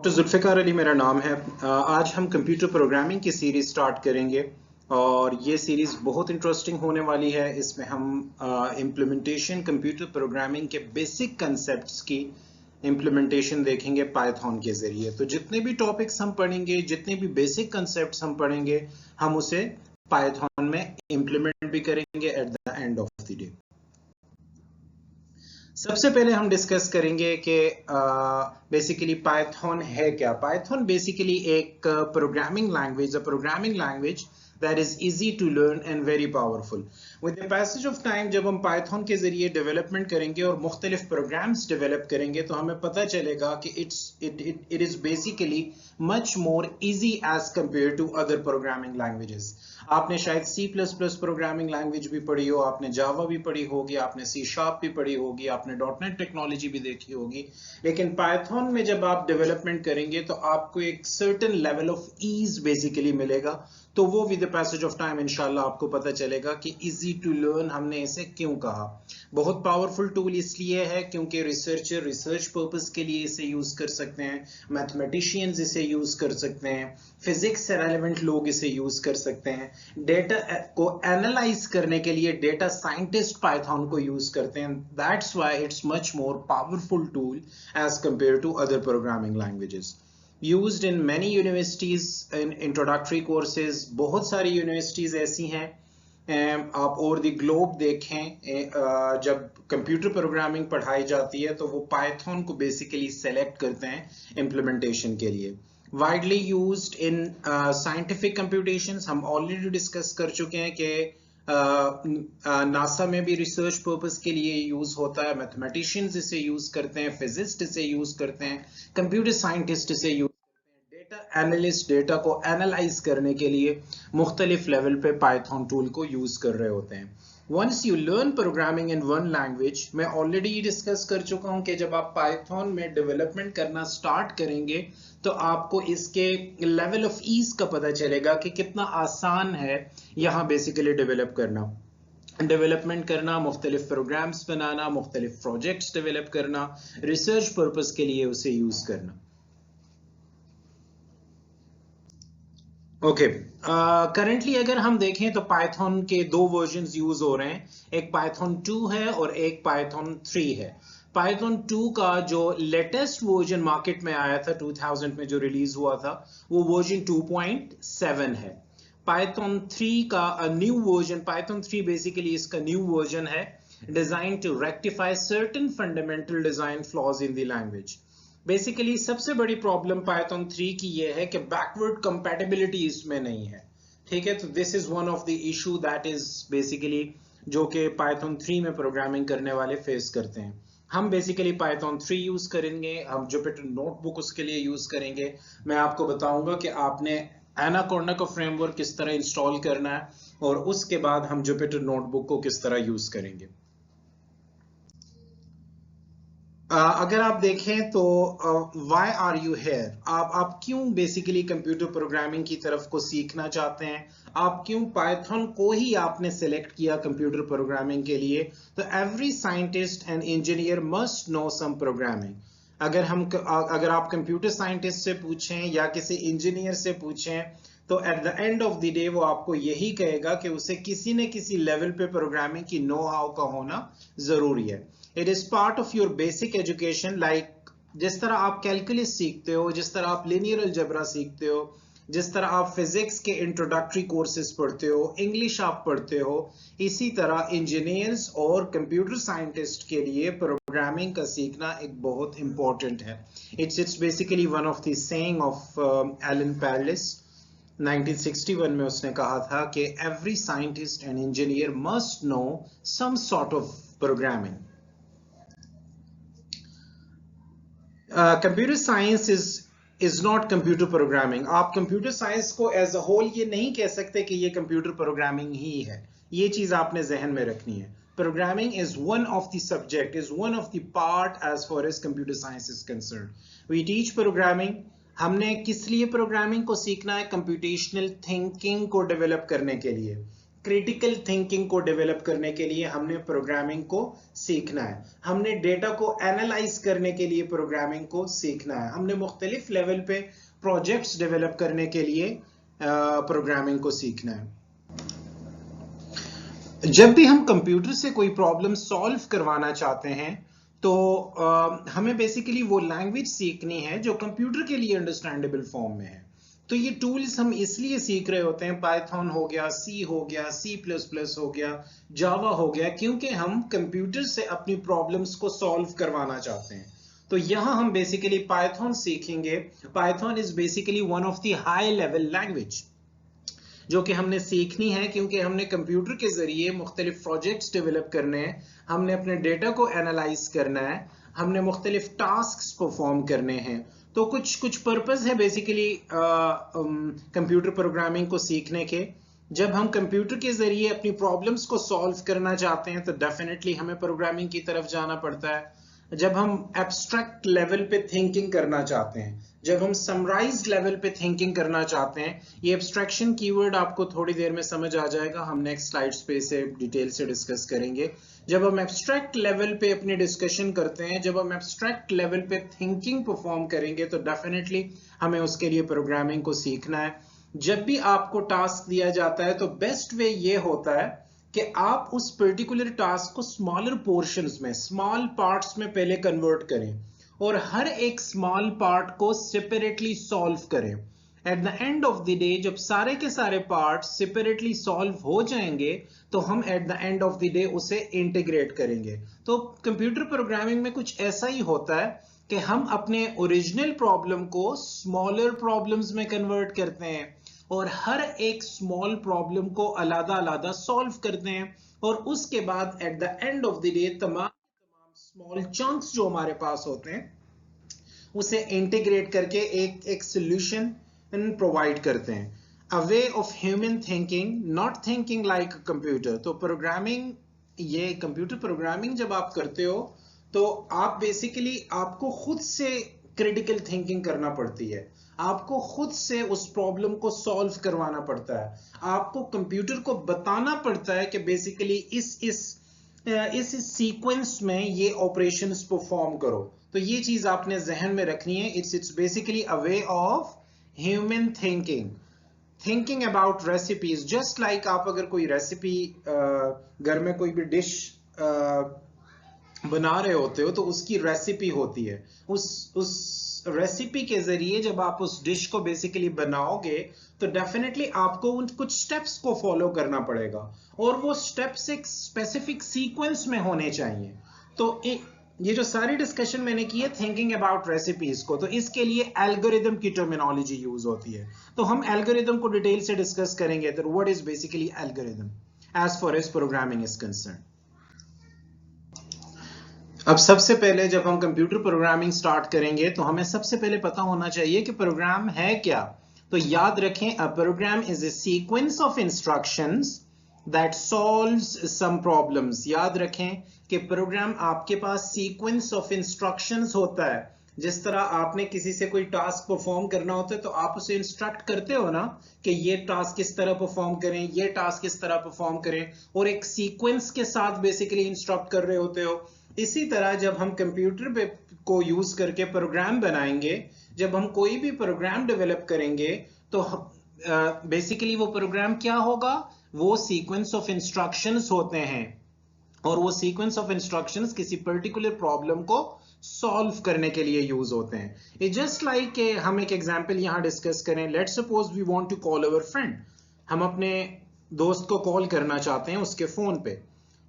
Doctor Zulfikar Ali मेरा नाम है। आज हम कंप्यूटर प्रोग्रामिंग की सीरीज स्टार्ट करेंगे और ये सीरीज बहुत इंटरेस्टिंग होने वाली है। इसमें हम इम्प्लीमेंटेशन कंप्यूटर प्रोग्रामिंग के बेसिक कंसेप्ट्स की इम्प्लीमेंटेशन देखेंगे पाइथन के ज़रिए। तो जितने भी टॉपिक्स हम पढ़ेंगे, जितने भी बेसिक कंसेप्ट्स हम पढ़ेंगे, हम उसे पाइथन में इम्प्लीमेंट भी करेंगे at the end of the day. सबसे पहले हम डिस्कस करेंगे कि बेसिकली पाइथन है क्या। पाइथन बेसिकली एक programming language that is easy to learn and very powerful. With the passage of time जब हम पाइथन के जरिए डेवलपमेंट करेंगे और मुख्तलिफ प्रोग्राम्स डेवलप करेंगे तो हमें पता चलेगा कि it is basically much more easy as compared to other programming languages. आपने शायद C++ प्रोग्रामिंग लैंग्वेज भी पढ़ी हो, आपने जावा भी पढ़ी होगी, आपने C# भी पढ़ी होगी, आपने .NET टेक्नोलॉजी भी देखी होगी, लेकिन पाइथन में जब आप डेवलपमेंट करेंगे तो आपको एक certain level of ease basically मिलेगा। तो वो with the passage of time इंशाल्लाह आपको पता चलेगा कि इजी टू लर्न हमने इसे क्यों कहा। बहुत पावरफुल टूल इसलिए है क्योंकि रिसर्चर रिसर्च पर्पस के लिए इसे यूज कर सकते हैं, मैथमेटिशियंस इसे यूज कर सकते हैं, फिजिक्स से रेलेवेंट लोग इसे यूज कर सकते हैं, डेटा को एनालाइज करने के लिए डेटा साइंटिस्ट पाइथन को यूज करते हैं। That's why it's much more powerful tool as compare to other programming languages. Used in many universities in introductory courses। बहुत सारी यूनिवर्सिटीज ऐसी हैं, आप ओवर द ग्लोब देखें, जब कंप्यूटर प्रोग्रामिंग पढ़ाई जाती है तो वो पाइथन को बेसिकली सेलेक्ट करते हैं इम्प्लीमेंटेशन के लिए। Widely used in scientific computations, हम ऑलरेडी डिस्कस कर चुके हैं कि नासा में भी रिसर्च पर्पस के लिए यूज होता है, मैथमेटिशियंस इसे यूज करते हैं, फिजिसिस्ट इसे यूज करते हैं, कंप्यूटर साइंटिस्ट इसे यूज, डेटा एनालिस्ट डेटा को एनालाइज करने के लिए मुख्तलिफ लेवल पे पाइथन टूल को यूज कर रहे होते हैं। Once you learn programming in one language, मैं ऑलरेडी डिस्कस कर चुका हूं कि जब आप पाइथन में डेवलपमेंट करना स्टार्ट करेंगे तो आपको इसके लेवल ऑफ ईज का पता चलेगा कि कितना आसान है यहाँ बेसिकली डेवलपमेंट करना, मुख्तलिफ प्रोग्राम्स बनाना, मुख्तलिफ प्रोजेक्ट्स डेवलप करना, रिसर्च पर्पस के लिए उसे यूज करना। ओके, करंटली अगर हम देखें तो पाइथन के दो वर्जन्स यूज हो रहे हैं, एक पाइथन 2 है और एक पाइथन 3 है। पाइथन 2 का जो लेटेस्ट वर्जन मार्केट में आया था 2000 में जो रिलीज हुआ था वो वर्जन 2.7 है। पाइथन 3 का न्यू वर्जन, पाइथन 3 बेसिकली इसका न्यू वर्जन है, design to rectify certain fundamental design flaws in the language. Basically सबसे बड़ी प्रॉब्लम पाइथन 3 की ये है कि बैकवर्ड कंपैटिबिलिटी इसमें नहीं है। ठीक है, तो this is one of the issue that is basically जो कि पाइथन 3 में प्रोग्रामिंग करने वाले फेस करते हैं। हम बेसिकली पाइथन 3 यूज करेंगे, हम जुपिटर नोटबुक उसके लिए यूज करेंगे। मैं आपको बताऊंगा कि आपने एनाकोंडा का फ्रेमवर्क किस तरह इंस्टॉल करना है और उसके बाद हम जुपिटर नोटबुक को किस तरह यूज करेंगे। अगर आप देखें तो वाई आर यू हेयर, आप क्यों बेसिकली कंप्यूटर प्रोग्रामिंग की तरफ को सीखना चाहते हैं, आप क्यों पाइथन को ही आपने सेलेक्ट किया कंप्यूटर प्रोग्रामिंग के लिए। तो every scientist and engineer must know some programming. अगर आप कंप्यूटर साइंटिस्ट से पूछें या किसी इंजीनियर से पूछें तो at the end of the day वो आपको यही कहेगा कि उसे किसी न किसी लेवल पे प्रोग्रामिंग की नो हाउ का होना जरूरी है। It is part of your basic education, like जिस तरह आप कैलकुलस सीखते हो, जिस तरह आप लिनियर अलजेब्रा सीखते हो, जिस तरह आप फिजिक्स के इंट्रोडक्टरी कोर्सेज पढ़ते हो, इंग्लिश आप पढ़ते हो, इसी तरह इंजीनियर्स और कंप्यूटर साइंटिस्ट के लिए प्रोग्रामिंग का सीखना एक बहुत इंपॉर्टेंट है। It's basically one of the saying of Alan Perlis. 1961 में उसने कहा था कि every scientist and engineer must know some sort of programming. Computer science is not computer programming. आप कंप्यूटर साइंस को एज अ होल ये नहीं कह सकते कि ये कंप्यूटर प्रोग्रामिंग ही है, ये चीज आपने जहन में रखनी है। Programming is one of the subject, is one of the part as far as computer science is concern. We teach programming. हमने किस लिए प्रोग्रामिंग को सीखना है? कंप्यूटेशनल थिंकिंग को डेवलप करने के लिए। क्रिटिकल थिंकिंग को डेवलप करने के लिए हमने प्रोग्रामिंग को सीखना है, हमने डेटा को एनालाइज करने के लिए प्रोग्रामिंग को सीखना है, हमने मुख्तलिफ लेवल पे प्रोजेक्ट्स डेवलप करने के लिए प्रोग्रामिंग को सीखना है। जब भी हम कंप्यूटर से कोई प्रॉब्लम सॉल्व करवाना चाहते हैं तो हमें बेसिकली वो लैंग्वेज सीखनी है जो कंप्यूटर के लिए अंडरस्टैंडेबल फॉर्म में है। तो ये टूल्स हम इसलिए सीख रहे होते हैं, पाइथन हो गया, सी हो गया, C++ हो गया, जावा हो गया, क्योंकि हम कंप्यूटर से अपनी प्रॉब्लम्स को सॉल्व करवाना चाहते हैं। तो यहाँ हम बेसिकली पाइथन सीखेंगे। Python is basically one of the high level language जो कि हमने सीखनी है, क्योंकि हमने कंप्यूटर के जरिए मुख्तलिफ प्रोजेक्ट्स डेवलप करने हैं, हमने अपने डेटा को एनालाइज करना है, हमने मुख्तलिफ टास्क परफॉर्म करने हैं। तो कुछ पर्पस है बेसिकली कंप्यूटर प्रोग्रामिंग को सीखने के। जब हम कंप्यूटर के जरिए अपनी प्रॉब्लम्स को सॉल्व करना चाहते हैं तो डेफिनेटली हमें प्रोग्रामिंग की तरफ जाना पड़ता है। जब हम एब्स्ट्रैक्ट लेवल पे थिंकिंग करना चाहते हैं, जब हम समराइज्ड लेवल पे थिंकिंग करना चाहते हैं, ये एब्स्ट्रैक्शन कीवर्ड आपको थोड़ी देर में समझ आ जाएगा, हम नेक्स्ट स्लाइड्स पे इसे डिटेल से डिस्कस करेंगे। जब हम एब्स्ट्रैक्ट लेवल पे अपनी डिस्कशन करते हैं, जब हम एब्स्ट्रैक्ट लेवल पे थिंकिंग परफॉर्म करेंगे तो डेफिनेटली हमें उसके लिए प्रोग्रामिंग को सीखना है। जब भी आपको टास्क दिया जाता है तो बेस्ट वे ये होता है कि आप उस पर्टिकुलर टास्क को स्मॉलर पोर्शंस में, स्मॉल पार्ट्स में पहले कन्वर्ट करें और हर एक स्मॉल पार्ट को सेपरेटली सॉल्व करें। At the end of the day जब सारे के सारे पार्ट सेपरेटली सॉल्व हो जाएंगे तो हम at the end of the day उसे इंटीग्रेट करेंगे। तो कंप्यूटर प्रोग्रामिंग में कुछ ऐसा ही होता है कि हम अपने ओरिजिनल प्रॉब्लम को स्मॉलर प्रॉब्लम्स में कन्वर्ट करते हैं और हर एक स्मॉल प्रॉब्लम को अलग-अलग सॉल्व करते हैं और उसके बाद at the end of the day तमाम स्मॉल चंक्स जो हमारे पास होते हैं उसे इंटीग्रेट करके एक सॉल्यूशन प्रोवाइड करते हैं। A way of human thinking, not thinking like a computer. तो प्रोग्रामिंग, ये कंप्यूटर प्रोग्रामिंग जब आप करते हो तो आप बेसिकली आपको खुद से क्रिटिकल थिंकिंग करना पड़ती है, आपको खुद से उस प्रॉब्लम को सॉल्व करवाना पड़ता है, आपको कंप्यूटर को बताना पड़ता है कि बेसिकली इस सीक्वेंस में ये ऑपरेशंस परफॉर्म करो। तो ये चीज आपने जहन में रखनी है। It's basically a way of human thinking about recipes. Just like आप अगर कोई रेसिपी घर में कोई भी डिश बना रहे होते हो तो उसकी रेसिपी होती है। उस रेसिपी के जरिए जब आप उस डिश को बेसिकली बनाओगे तो डेफिनेटली आपको उन कुछ स्टेप्स को फॉलो करना पड़ेगा और वो स्टेप्स एक स्पेसिफिक सीक्वेंस में होने चाहिए। तो ये जो सारी डिस्कशन मैंने की है थिंकिंग अबाउट रेसिपीज को, तो इसके लिए एल्गोरिदम की टर्मिनोलॉजी यूज होती है। तो हम एल्गोरिदम को डिटेल से डिस्कस करेंगे। तो what is basically algorithm as far as programming is concern. अब सबसे पहले जब हम कंप्यूटर प्रोग्रामिंग स्टार्ट करेंगे तो हमें सबसे पहले पता होना चाहिए कि प्रोग्राम है क्या। तो याद रखें, a program is a sequence of instructions that solves some problems. याद रखें कि प्रोग्राम आपके पास सीक्वेंस ऑफ इंस्ट्रक्शंस होता है। जिस तरह आपने किसी से कोई टास्क परफॉर्म करना होता है तो आप उसे इंस्ट्रक्ट करते हो ना कि ये टास्क किस तरह परफॉर्म करें, ये टास्क किस तरह परफॉर्म करें, और एक सीक्वेंस के साथ बेसिकली इंस्ट्रक्ट कर रहे होते हो। इसी तरह जब हम कंप्यूटर पे को यूज करके प्रोग्राम बनाएंगे, जब हम कोई भी प्रोग्राम डेवलप करेंगे तो बेसिकली वो प्रोग्राम क्या होगा, वो सीक्वेंस ऑफ इंस्ट्रक्शंस होते हैं और वो सीक्वेंस ऑफ इंस्ट्रक्शंस किसी पर्टिकुलर प्रॉब्लम को सॉल्व करने के लिए यूज होते हैं। इट जस्ट लाइक हम एक एग्जांपल यहां डिस्कस करें। Let's suppose we want to call our friend. हम अपने दोस्त को कॉल करना चाहते हैं उसके फोन पे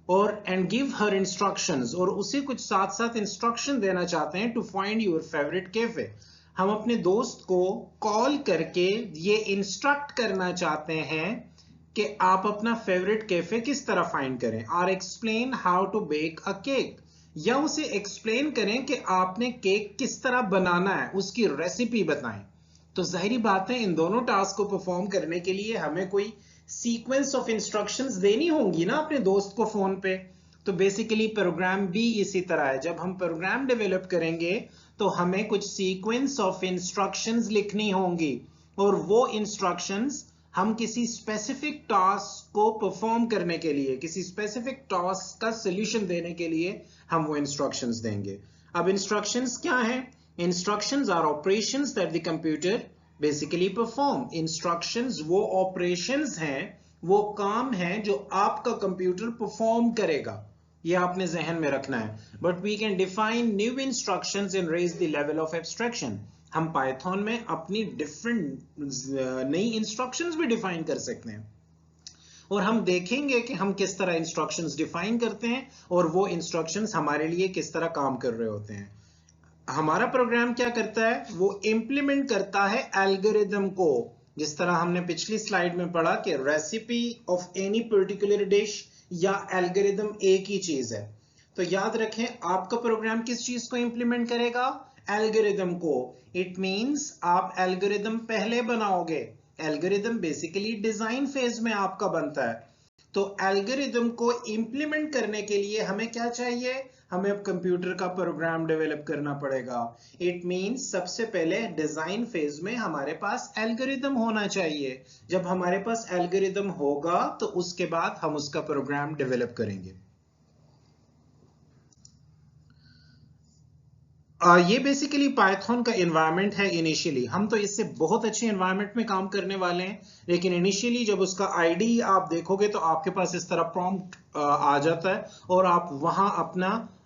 और एंड गिव हर इंस्ट्रक्शंस, और उसे कुछ साथ साथ इंस्ट्रक्शन देना चाहते हैं to find your favourite cafe. हम अपने दोस्त को कॉल करके ये इंस्ट्रक्ट करना चाहते हैं कि आप अपना फेवरेट कैफे किस तरह फाइंड करें, और explain how to bake a cake, या उसे एक्सप्लेन करें कि आपने केक किस तरह बनाना है, उसकी रेसिपी बताएं। तो जाहिर बात है इन दोनों टास्क को परफॉर्म करने के लिए हमें कोई सीक्वेंस ऑफ इंस्ट्रक्शंस देनी होंगी ना अपने दोस्त को फोन पे। तो बेसिकली प्रोग्राम भी इसी तरह है। जब हम प्रोग्राम डेवलप करेंगे तो हमें कुछ सीक्वेंस ऑफ इंस्ट्रक्शंस लिखनी होंगी और वो इंस्ट्रक्शंस हम किसी स्पेसिफिक टास्क को परफॉर्म करने के लिए, किसी स्पेसिफिक टास्क का सोल्यूशन देने के लिए हम वो इंस्ट्रक्शंस देंगे। अब इंस्ट्रक्शंस क्या हैं? Instructions are operations that the computer basically perform. Instructions वो ऑपरेशंस हैं, वो काम हैं जो आपका कंप्यूटर परफॉर्म करेगा। ये आपने जहन में रखना है। But we can define new instructions and raise the level of abstraction. हम पाइथन में अपनी डिफरेंट नई इंस्ट्रक्शंस भी डिफाइन कर सकते हैं, और हम देखेंगे कि हम किस तरह इंस्ट्रक्शंस डिफाइन करते हैं और वो इंस्ट्रक्शंस हमारे लिए किस तरह काम कर रहे होते हैं। हमारा प्रोग्राम क्या करता है? वो इंप्लीमेंट करता है एल्गोरिदम को। जिस तरह हमने पिछली स्लाइड में पढ़ा कि recipe of any particular dish या एल्गोरिदम एक ही चीज है। तो याद रखें, आपका प्रोग्राम किस चीज को इंप्लीमेंट करेगा? एल्गोरिदम को। इट मींस आप एल्गोरिदम पहले बनाओगे। एल्गोरिदम बेसिकली डिजाइन फेज में आपका बनता है। तो एल्गोरिदम को इंप्लीमेंट करने के लिए हमें क्या चाहिए? हमें अब कंप्यूटर का प्रोग्राम डेवलप करना पड़ेगा। इट मींस सबसे पहले डिजाइन फेज में हमारे पास एल्गोरिदम होना चाहिए। जब हमारे पास एल्गोरिदम होगा तो उसके बाद हम उसका प्रोग्राम डेवलप करेंगे। ये बेसिकली पाइथन का एनवायरनमेंट है। इनिशियली हम तो इससे बहुत अच्छे एनवायरनमेंट में काम करने वाले हैं, लेकिन इनिशियली जब उसका आईडी आप देखोगे तो आपके पास इस तरह प्रॉम्प्ट आ जाता है और आप वहां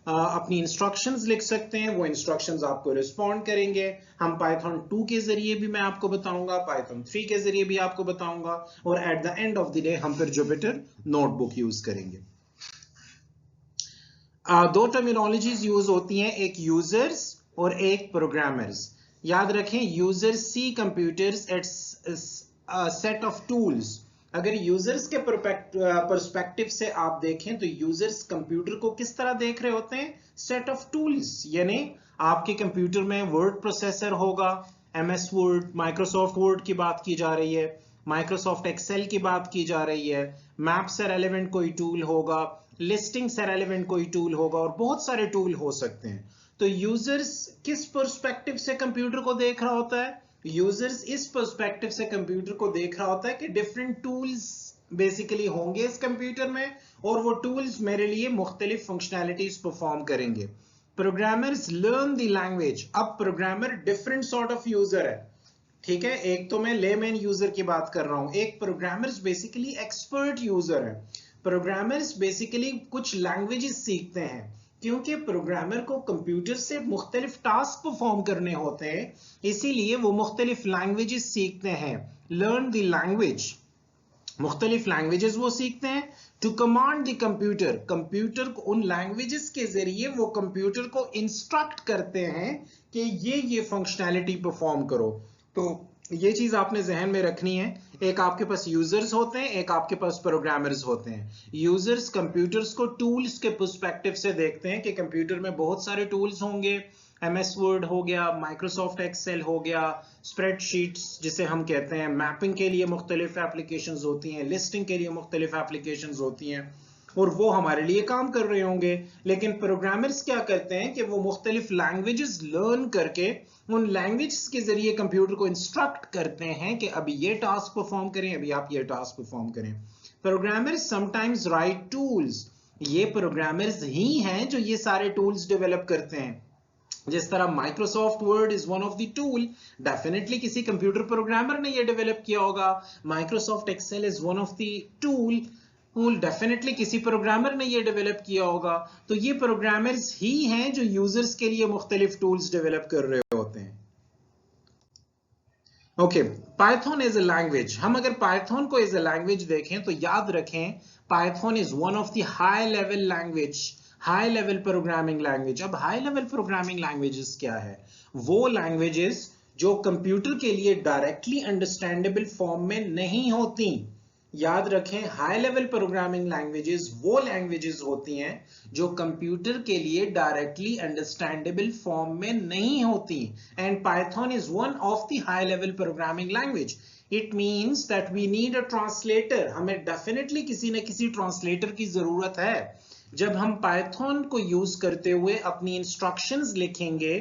अपनी इंस्ट्रक्शंस लिख सकते हैं। वो इंस्ट्रक्शंस आपको रिस्पॉन्ड करेंगे। हम पाइथन 2 के जरिए भी मैं आपको बताऊंगा, पाइथन 3 के जरिए भी आपको बताऊंगा, और at the end of the day हम फिर जुपिटर नोटबुक यूज करेंगे। दो टर्मिनोलॉजीज यूज होती हैं, एक यूजर्स और एक प्रोग्रामर्स। याद रखें, users see computers as set of tools. अगर यूजर्स के पर्सपेक्टिव से आप देखें तो यूजर्स कंप्यूटर को किस तरह देख रहे होते हैं? Set of tools. यानी आपके कंप्यूटर में वर्ड प्रोसेसर होगा, एमएस वर्ड, माइक्रोसॉफ्ट वर्ड की बात की जा रही है, माइक्रोसॉफ्ट एक्सेल की बात की जा रही है, मैप से रेलेवेंट कोई टूल होगा, लिस्टिंग से रेलेवेंट कोई टूल होगा, और बहुत सारे टूल हो सकते हैं। तो यूजर्स किस पर्सपेक्टिव से कंप्यूटर को देख रहा होता है? यूजर्स इस पर्सपेक्टिव से कंप्यूटर को देख रहा होता है कि डिफरेंट टूल्स बेसिकली होंगे इस कंप्यूटर में, और वो टूल्स मेरे लिए मुख्तलिफ फंक्शनैलिटीज परफॉर्म करेंगे। Programmers learn the language. अब programmer different sort of user है, ठीक है। एक तो मैं लेमैन यूजर की बात कर रहा हूं, एक प्रोग्रामर्स बेसिकली एक्सपर्ट यूजर है। प्रोग्रामर्स बेसिकली कुछ लैंग्वेजेस सीखते हैं, क्योंकि प्रोग्रामर को कंप्यूटर से मुख्तलिफ टास्क परफॉर्म करने होते हैं, इसीलिए वो मुख्तलिफ लैंग्वेजेस सीखते हैं। लर्न द लैंग्वेज, मुख्तलिफ लैंग्वेजेस वो सीखते हैं। To command the computer, computer को उन लैंग्वेजेस के जरिए वो कंप्यूटर को इंस्ट्रक्ट करते हैं कि ये फंक्शनैलिटी परफॉर्म करो। तो ये चीज आपने जहन में रखनी है। एक आपके पास यूजर्स होते हैं, एक आपके पास प्रोग्रामर्स होते हैं। यूजर्स कंप्यूटर्स को टूल्स के पर्सपेक्टिव से देखते हैं कि कंप्यूटर में बहुत सारे टूल्स होंगे, एमएस वर्ड हो गया, माइक्रोसॉफ्ट एक्सेल हो गया, स्प्रेडशीट्स जिसे हम कहते हैं, मैपिंग के लिए मुख्तलिफ एप्लीकेशंस होती हैं, लिस्टिंग के लिए मुख्तलिफ एप्लीकेशंस होती हैं, और वो हमारे लिए काम कर रहे होंगे। लेकिन प्रोग्रामर्स क्या करते हैं कि वो मुख्तलिफ लैंग्वेजेस लर्न करके उन लैंग्वेजेस के जरिए कंप्यूटर को इंस्ट्रक्ट करते हैं कि अभी ये टास्क परफॉर्म करें, अभी आप ये टास्क परफॉर्म करें। Programmers sometimes right tools. ये प्रोग्रामर्स ही हैं जो ये सारे टूल्स डेवलप करते हैं। जिस तरह Microsoft Word is one of the tool, definitely किसी कंप्यूटर प्रोग्रामर ने ये डेवलप किया होगा। Microsoft Excel is one of the tool, definitely किसी प्रोग्रामर ने ये डेवलप किया होगा। तो ये प्रोग्रामर्स ही हैं जो यूजर्स के लिए मुख्तलिफ टूल्स डेवलप कर रहे होते हैं। Okay, Python is a language. हम अगर पाइथन को एज अ लैंग्वेज देखें तो याद रखें, Python is one of the high level language, high level programming language. अब हाई लेवल प्रोग्रामिंग लैंग्वेजेस क्या है? वो लैंग्वेजेस जो कंप्यूटर के लिए डायरेक्टली अंडरस्टैंडेबल फॉर्म में नहीं होती। याद रखें, हाई लेवल प्रोग्रामिंग लैंग्वेजेस वो लैंग्वेजेस होती हैं जो कंप्यूटर के लिए डायरेक्टली अंडरस्टैंडेबल फॉर्म में नहीं होती, and Python is one of the high level programming language. It means that we need a translator. हमें डेफिनेटली किसी न किसी ट्रांसलेटर की जरूरत है। जब हम पाइथन को यूज करते हुए अपनी इंस्ट्रक्शंस लिखेंगे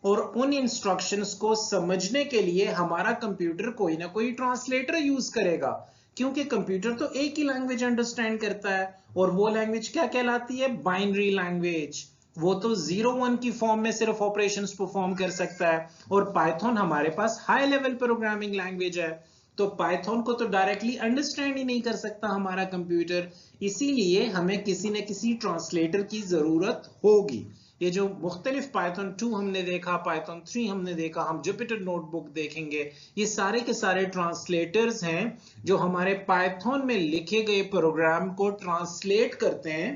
और उन इंस्ट्रक्शंस को समझने के लिए हमारा कंप्यूटर कोई ना कोई ट्रांसलेटर यूज करेगा, क्योंकि कंप्यूटर तो एक ही लैंग्वेज अंडरस्टैंड करता है, और वो लैंग्वेज क्या कहलाती है? Binary language. वो तो 0-1 की फॉर्म में सिर्फ ऑपरेशंस परफॉर्म कर सकता है, और पाइथन हमारे पास हाई लेवल प्रोग्रामिंग लैंग्वेज है, तो पाइथन को तो डायरेक्टली अंडरस्टैंड ही नहीं कर सकता हमारा कंप्यूटर, इसीलिए हमें किसी न किसी ट्रांसलेटर की जरूरत होगी। ये जो मुख्तलिफ पाइथन 2 हमने देखा, पाइथन 3 हमने देखा, हम जुपिटर नोटबुक देखेंगे, ये सारे के सारे ट्रांसलेटर्स हैं जो हमारे पाइथन में लिखे गए प्रोग्राम को ट्रांसलेट करते हैं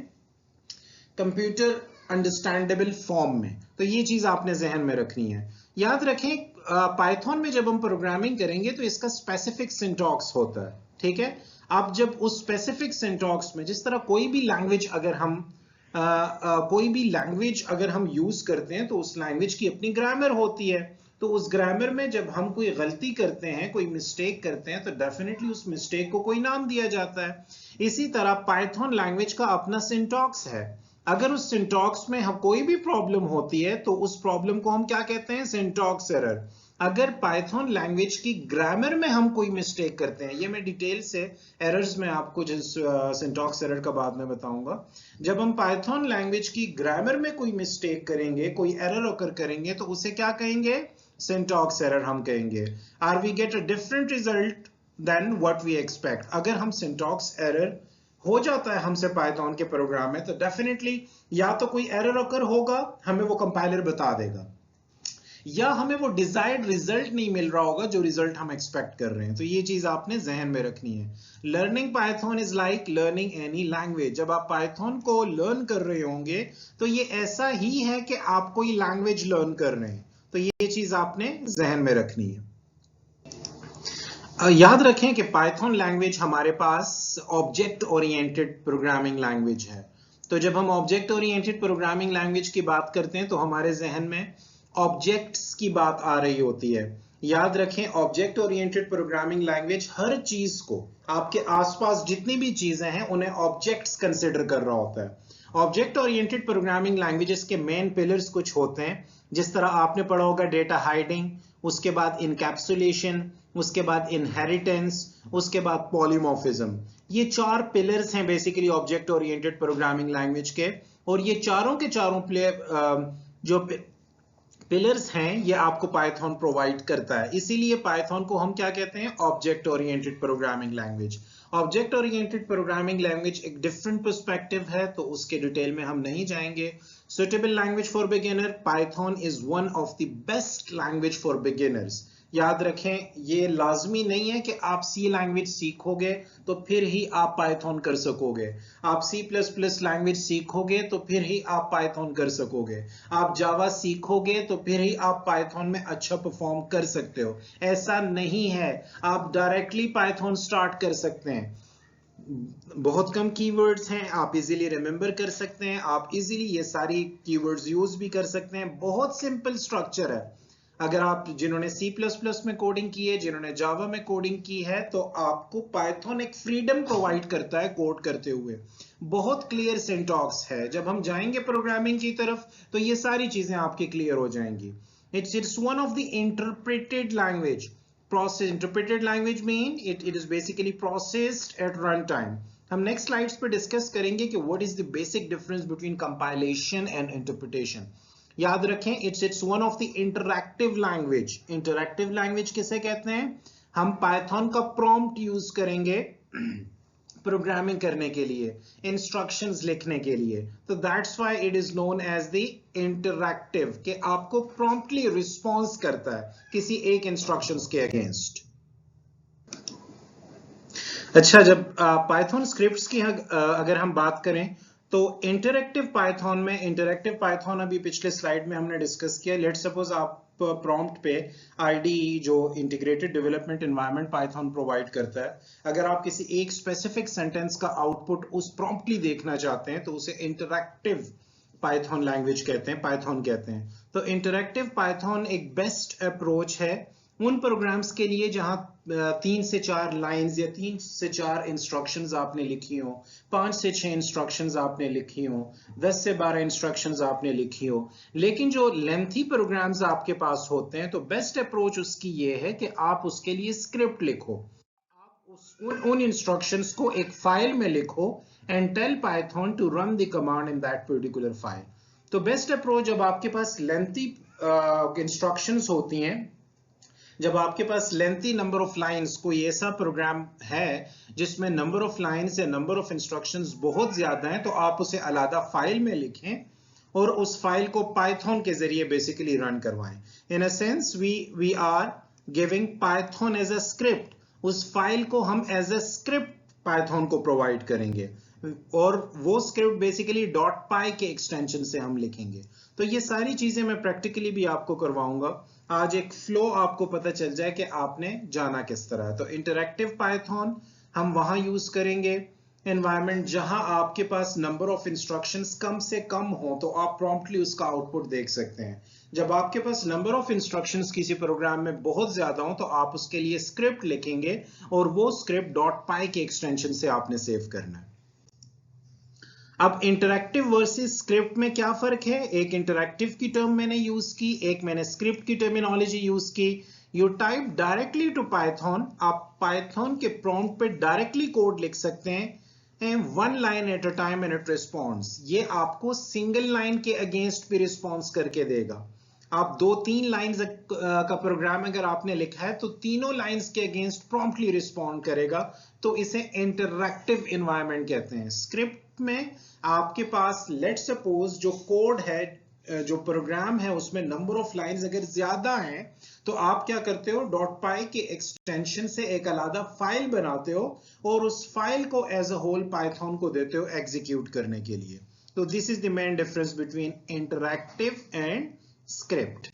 कंप्यूटर अंडरस्टैंडेबल फॉर्म में। तो ये चीज आपने जहन में रखनी है। याद रखें, पाइथन में जब हम प्रोग्रामिंग करेंगे तो इसका स्पेसिफिक सिंटैक्स होता है, ठीक है। अब जब उस स्पेसिफिक सिंटैक्स में, जिस तरह कोई भी लैंग्वेज अगर हम यूज करते हैं तो उस लैंग्वेज की अपनी ग्रामर होती है, तो उस ग्रामर में जब हम कोई गलती करते हैं, कोई मिस्टेक करते हैं, तो डेफिनेटली उस मिस्टेक को कोई नाम दिया जाता है। इसी तरह पाइथन लैंग्वेज का अपना सिंटैक्स है। अगर उस सिंटैक्स में हम कोई भी प्रॉब्लम होती है तो उस प्रॉब्लम को हम क्या कहते हैं? Syntax error. अगर पाइथन लैंग्वेज की ग्रामर में हम कोई मिस्टेक करते हैं, ये मैं डिटेल से एरर्स में आपको जिस सिंटैक्स एरर का बाद में बताऊंगा, जब हम पाइथन लैंग्वेज की ग्रामर में कोई मिस्टेक करेंगे, कोई एरर ओकर करेंगे, तो उसे क्या कहेंगे? सिंटैक्स एरर हम कहेंगे। Are we get a different result than what we expect. अगर हम सिंटैक्स एरर हो जाता है हमसे पाइथन के प्रोग्राम में, तो डेफिनेटली या तो कोई एरर ओकर होगा, हमें वो कंपाइलर बता देगा, या हमें वो डिजायर्ड रिजल्ट नहीं मिल रहा होगा जो रिजल्ट हम एक्सपेक्ट कर रहे हैं। तो ये चीज आपने जहन में रखनी है। Learning Python is like learning any language. जब आप पाइथन को लर्न कर रहे होंगे तो ये ऐसा ही है कि आप कोई लैंग्वेज लर्न कर रहे हैं। तो ये चीज आपने जहन में रखनी है। याद रखें कि पाइथन लैंग्वेज हमारे पास ऑब्जेक्ट ओरिएंटेड प्रोग्रामिंग लैंग्वेज है। तो जब हम ऑब्जेक्ट ओरिएंटेड प्रोग्रामिंग लैंग्वेज की बात करते हैं तो हमारे जहन में ऑब्जेक्ट्स की बात आ रही होती है। याद रखें, ऑब्जेक्ट ओरिएंटेड प्रोग्रामिंग लैंग्वेज हर चीज को, आपके आसपास जितनी भी चीजें हैं उन्हें ऑब्जेक्ट्स कंसिडर कर रहा होता है। ऑब्जेक्ट ओरिएंटेड प्रोग्रामिंग लैंग्वेजेस के मेन पिलर्स कुछ होते हैं, जिस तरह आपने पढ़ा होगा डेटा हाइडिंग, उसके बाद इनकैप्सुलेशन, उसके बाद इनहेरिटेंस, उसके बाद पॉलीमॉर्फिज्म। ये 4 पिलर्स हैं basically object oriented programming language के, और ये चारों के चारों जो पिलर्स हैं ये आपको पाइथन प्रोवाइड करता है। इसीलिए पाइथन को हम क्या कहते हैं? Object oriented programming language. Object oriented programming language एक डिफरेंट पर्सपेक्टिव है, तो उसके डिटेल में हम नहीं जाएंगे। Suitable language for beginner, Python is one of the best language for beginners. याद रखें, ये लाजमी नहीं है कि आप सी लैंग्वेज सीखोगे तो फिर ही आप पाइथन कर सकोगे। आप C++ लैंग्वेज सीखोगे तो फिर ही आप पाइथन कर सकोगे। आप जावा सीखोगे तो फिर ही आप पाइथन में अच्छा परफॉर्म कर सकते हो। ऐसा नहीं है, आप डायरेक्टली पाइथन स्टार्ट कर सकते हैं। बहुत कम कीवर्ड्स हैं, आप इजीली रिमेंबर कर सकते हैं, आप इजीली ये सारी कीवर्ड्स यूज भी कर सकते हैं। बहुत सिंपल स्ट्रक्चर है। अगर आप जिन्होंने C++ में कोडिंग की है, जिन्होंने जावा में कोडिंग की है, तो आपको पाइथन एक फ्रीडम प्रोवाइड करता है कोड करते हुए। बहुत क्लियर सिंटैक्स है। जब हम जाएंगे प्रोग्रामिंग की तरफ तो ये सारी चीजें आपकी क्लियर हो जाएंगी। It's one of the interpreted language. Process interpreted language mean it is basically processed at run time. हम नेक्स्ट स्लाइड्स पे डिस्कस करेंगे कि what is the basic difference between compilation and interpretation. याद रखें, it's one of the interactive language. Interactive language किसे कहते हैं? हम पाइथन का प्रॉम्प्ट यूज करेंगे प्रोग्रामिंग करने के लिए, इंस्ट्रक्शंस लिखने के लिए, तो that's why it is known as the interactive, कि आपको प्रॉम्प्टली रिस्पॉन्स करता है किसी एक इंस्ट्रक्शंस के अगेंस्ट। अच्छा, जब पाइथन स्क्रिप्ट्स की अगर हम बात करें तो इंटरैक्टिव पाइथन में, इंटरैक्टिव पाइथन अभी पिछले स्लाइड में हमने डिस्कस किया। लेट्स सपोज आप प्रॉम्प्ट पे IDE जो integrated development environment Python provide करता है, अगर आप किसी एक स्पेसिफिक सेंटेंस का आउटपुट उस प्रॉम्प्टली देखना चाहते हैं तो उसे इंटरैक्टिव पाइथन लैंग्वेज कहते हैं, पाइथन कहते हैं। तो इंटरैक्टिव पाइथन एक बेस्ट अप्रोच है उन प्रोग्राम्स के लिए जहां 3 से 4 लाइंस या 3 से 4 इंस्ट्रक्शंस आपने लिखी हो, 5 से 6 इंस्ट्रक्शंस आपने लिखी हो, 10 से 12 इंस्ट्रक्शंस आपने लिखी हो, लेकिन जो लेंथी प्रोग्राम्स आपके पास होते हैं तो बेस्ट अप्रोच उसकी ये है कि आप उसके लिए स्क्रिप्ट लिखो। उन इंस्ट्रक्शंस को एक फाइल में लिखो and tell Python to run the command in that particular file. तो बेस्ट अप्रोच जब आपके पास लेंथी इंस्ट्रक्शंस होती हैं, जब आपके पास लेंथी नंबर ऑफ लाइंस, कोई ऐसा प्रोग्राम है जिसमें नंबर ऑफ लाइंस या नंबर ऑफ इंस्ट्रक्शंस बहुत ज्यादा हैं, तो आप उसे अलग फाइल में लिखें और उस फाइल को पाइथन के जरिए बेसिकली रन करवाएं। In a sense we are giving Python as a script. उस फाइल को हम एज अ स्क्रिप्ट पाइथन को प्रोवाइड करेंगे और वो स्क्रिप्ट बेसिकली .py के एक्सटेंशन से हम लिखेंगे। तो ये सारी चीजें मैं प्रैक्टिकली भी आपको करवाऊंगा। आज एक फ्लो आपको पता चल जाए कि आपने जाना किस तरह है। तो इंटरैक्टिव पाइथन हम वहां यूज करेंगे एनवायरनमेंट जहां आपके पास नंबर ऑफ इंस्ट्रक्शंस कम से कम हो, तो आप प्रॉम्प्टली उसका आउटपुट देख सकते हैं। जब आपके पास नंबर ऑफ इंस्ट्रक्शंस किसी प्रोग्राम में बहुत ज्यादा हो, तो आप उसके लिए स्क्रिप्ट लिखेंगे और वो स्क्रिप्ट .py के एक्सटेंशन से आपने सेव करना है। अब इंटरैक्टिव वर्सेस स्क्रिप्ट में क्या फर्क है? एक इंटरैक्टिव की टर्म मैंने यूज की, एक मैंने स्क्रिप्ट की टर्मिनोलॉजी यूज की। You type directly to Python, आप पाइथन के प्रॉम्प्ट पे डायरेक्टली कोड लिख सकते हैं, one line at a time and it responds. ये आपको सिंगल लाइन के अगेंस्ट भी रिस्पॉन्स करके देगा। आप 2-3 लाइंस का प्रोग्राम अगर आपने लिखा है तो तीनों लाइंस के अगेंस्ट प्रॉम्प्टली रिस्पॉन्ड करेगा। तो इसे इंटरैक्टिव एनवायरनमेंट कहते हैं। स्क्रिप्ट में आपके पास लेट सपोज जो कोड है, जो प्रोग्राम है, उसमें नंबर ऑफ लाइंस अगर ज्यादा हैं, तो आप क्या करते हो, .py के एक्सटेंशन से एक अलग फाइल बनाते हो और उस फाइल को एज अ होल पाइथन को देते हो एग्जीक्यूट करने के लिए। तो this is the main difference between interactive and script.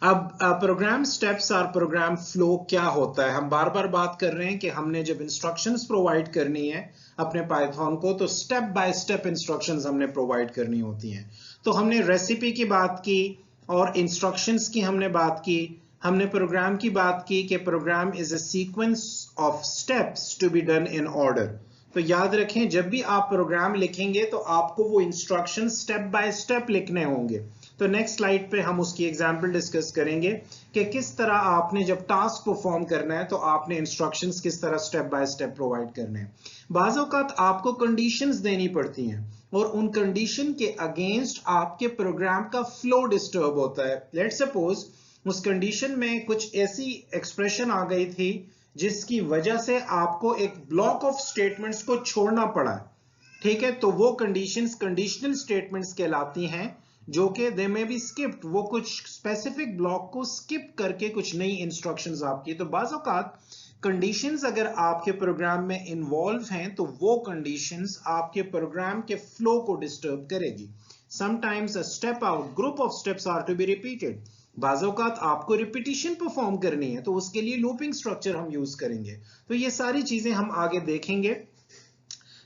अब प्रोग्राम स्टेप्स और प्रोग्राम फ्लो क्या होता है? हम बार बार बात कर रहे हैं कि हमने जब इंस्ट्रक्शंस प्रोवाइड करनी है अपने पाइथन को, तो स्टेप बाय स्टेप इंस्ट्रक्शंस हमने प्रोवाइड करनी होती हैं। तो हमने रेसिपी की बात की और इंस्ट्रक्शंस की हमने बात की, हमने प्रोग्राम की बात की कि program is a sequence of steps to be done in order. तो याद रखें, जब भी आप प्रोग्राम लिखेंगे तो आपको वो इंस्ट्रक्शन स्टेप बाय स्टेप लिखने होंगे। तो नेक्स्ट स्लाइड पे हम उसकी एग्जांपल डिस्कस करेंगे कि किस तरह आपने जब टास्क परफॉर्म करना है तो आपने इंस्ट्रक्शंस किस तरह स्टेप बाय स्टेप प्रोवाइड करने हैं। बाज़ औक़ात आपको कंडीशंस देनी पड़ती हैं और उन कंडीशन के अगेंस्ट आपके प्रोग्राम का फ्लो डिस्टर्ब होता है। लेट सपोज उस कंडीशन में कुछ ऐसी एक्सप्रेशन आ गई थी जिसकी वजह से आपको एक ब्लॉक ऑफ स्टेटमेंट्स को छोड़ना पड़ा, ठीक है? तो वो कंडीशंस कंडीशनल स्टेटमेंट्स कहलाती हैं, जो कि दे में बी स्किप्ड, वो कुछ स्पेसिफिक ब्लॉक को स्किप करके कुछ नई इंस्ट्रक्शंस आपकी। तो बाज़ औक़ात कंडीशंस अगर आपके प्रोग्राम में इन्वॉल्व हैं तो वो कंडीशंस आपके प्रोग्राम के फ्लो को डिस्टर्ब करेगी। Sometimes a step out group of steps are to be repeated. बाज़ औक़ात आपको रिपीटिशन परफॉर्म करनी है तो उसके लिए लूपिंग स्ट्रक्चर हम यूज करेंगे। तो ये सारी चीजें हम आगे देखेंगे।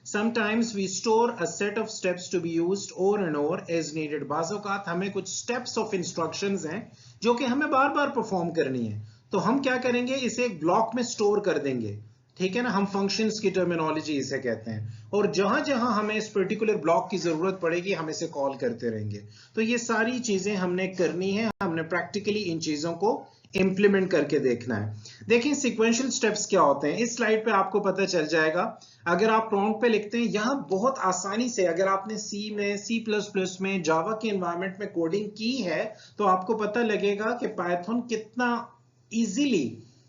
Sometimes we store a set of steps to be used over and over as needed. बाज़ औक़ात हमें कुछ steps of instructions हैं जो कि हमें बार बार परफॉर्म करनी है, तो हम क्या करेंगे, इसे एक ब्लॉक में स्टोर कर देंगे, ठीक है ना? हम फंक्शंस की टर्मिनोलॉजी इसे कहते हैं, और जहां जहां हमें इस पर्टिकुलर ब्लॉक की जरूरत पड़ेगी हम इसे कॉल करते रहेंगे। तो ये सारी चीजें हमने करनी है, हमने प्रैक्टिकली इन चीजों को इंप्लीमेंट करके देखना है। देखिए सिक्वेंशियल स्टेप्स क्या होते हैं, इस स्लाइड पे आपको पता चल जाएगा। अगर आप प्रॉम्प्ट पे लिखते हैं, यहां बहुत आसानी से, अगर आपने सी में, C++ में, जावा के एनवायरनमेंट में कोडिंग की है तो आपको पता लगेगा कि पाइथन कितना इजीली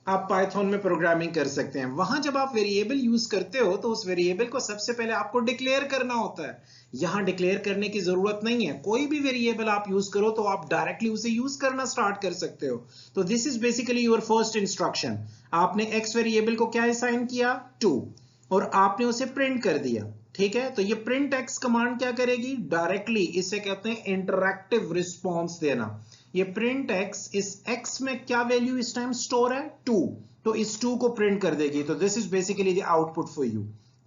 आप पाइथन में प्रोग्रामिंग कर सकते हैं। वहां जब आप वेरिएबल यूज करते हो तो उस वेरिएबल को सबसे पहले आपको डिक्लेयर करना होता है। यहां डिक्लेयर करने की जरूरत नहीं है, कोई भी वेरिएबल आप यूज करो तो आप डायरेक्टली उसे यूज करना स्टार्ट कर सकते हो। तो this is basically your first instruction. आपने x वेरिएबल को क्या असाइन किया, 2, और आपने उसे प्रिंट कर दिया, ठीक है? तो ये प्रिंट x कमांड क्या करेगी, डायरेक्टली इसे कहते हैं इंटरैक्टिव रिस्पॉन्स देना। ये प्रिंट x, इस x में क्या वैल्यू इस टाइम स्टोर है, 2, तो इस 2 को प्रिंट कर देगी। तो this is basically the output for you.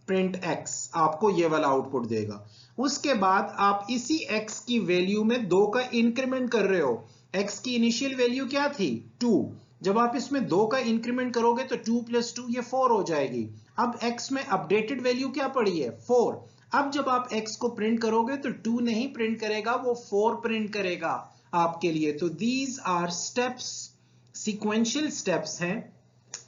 Print x आपको ये वाला आउटपुट देगा। उसके बाद आप इसी x की वैल्यू में 2 का इंक्रीमेंट कर रहे हो, x की इनिशियल वैल्यू क्या थी 2, जब आप इसमें 2 का इंक्रीमेंट करोगे तो 2 + 2 ये 4 हो जाएगी। अब x में अपडेटेड वैल्यू क्या पड़ी है 4। अब जब आप x को प्रिंट करोगे तो 2 नहीं प्रिंट करेगा, वो 4 प्रिंट करेगा आपके लिए। तो these are steps, sequential steps हैं।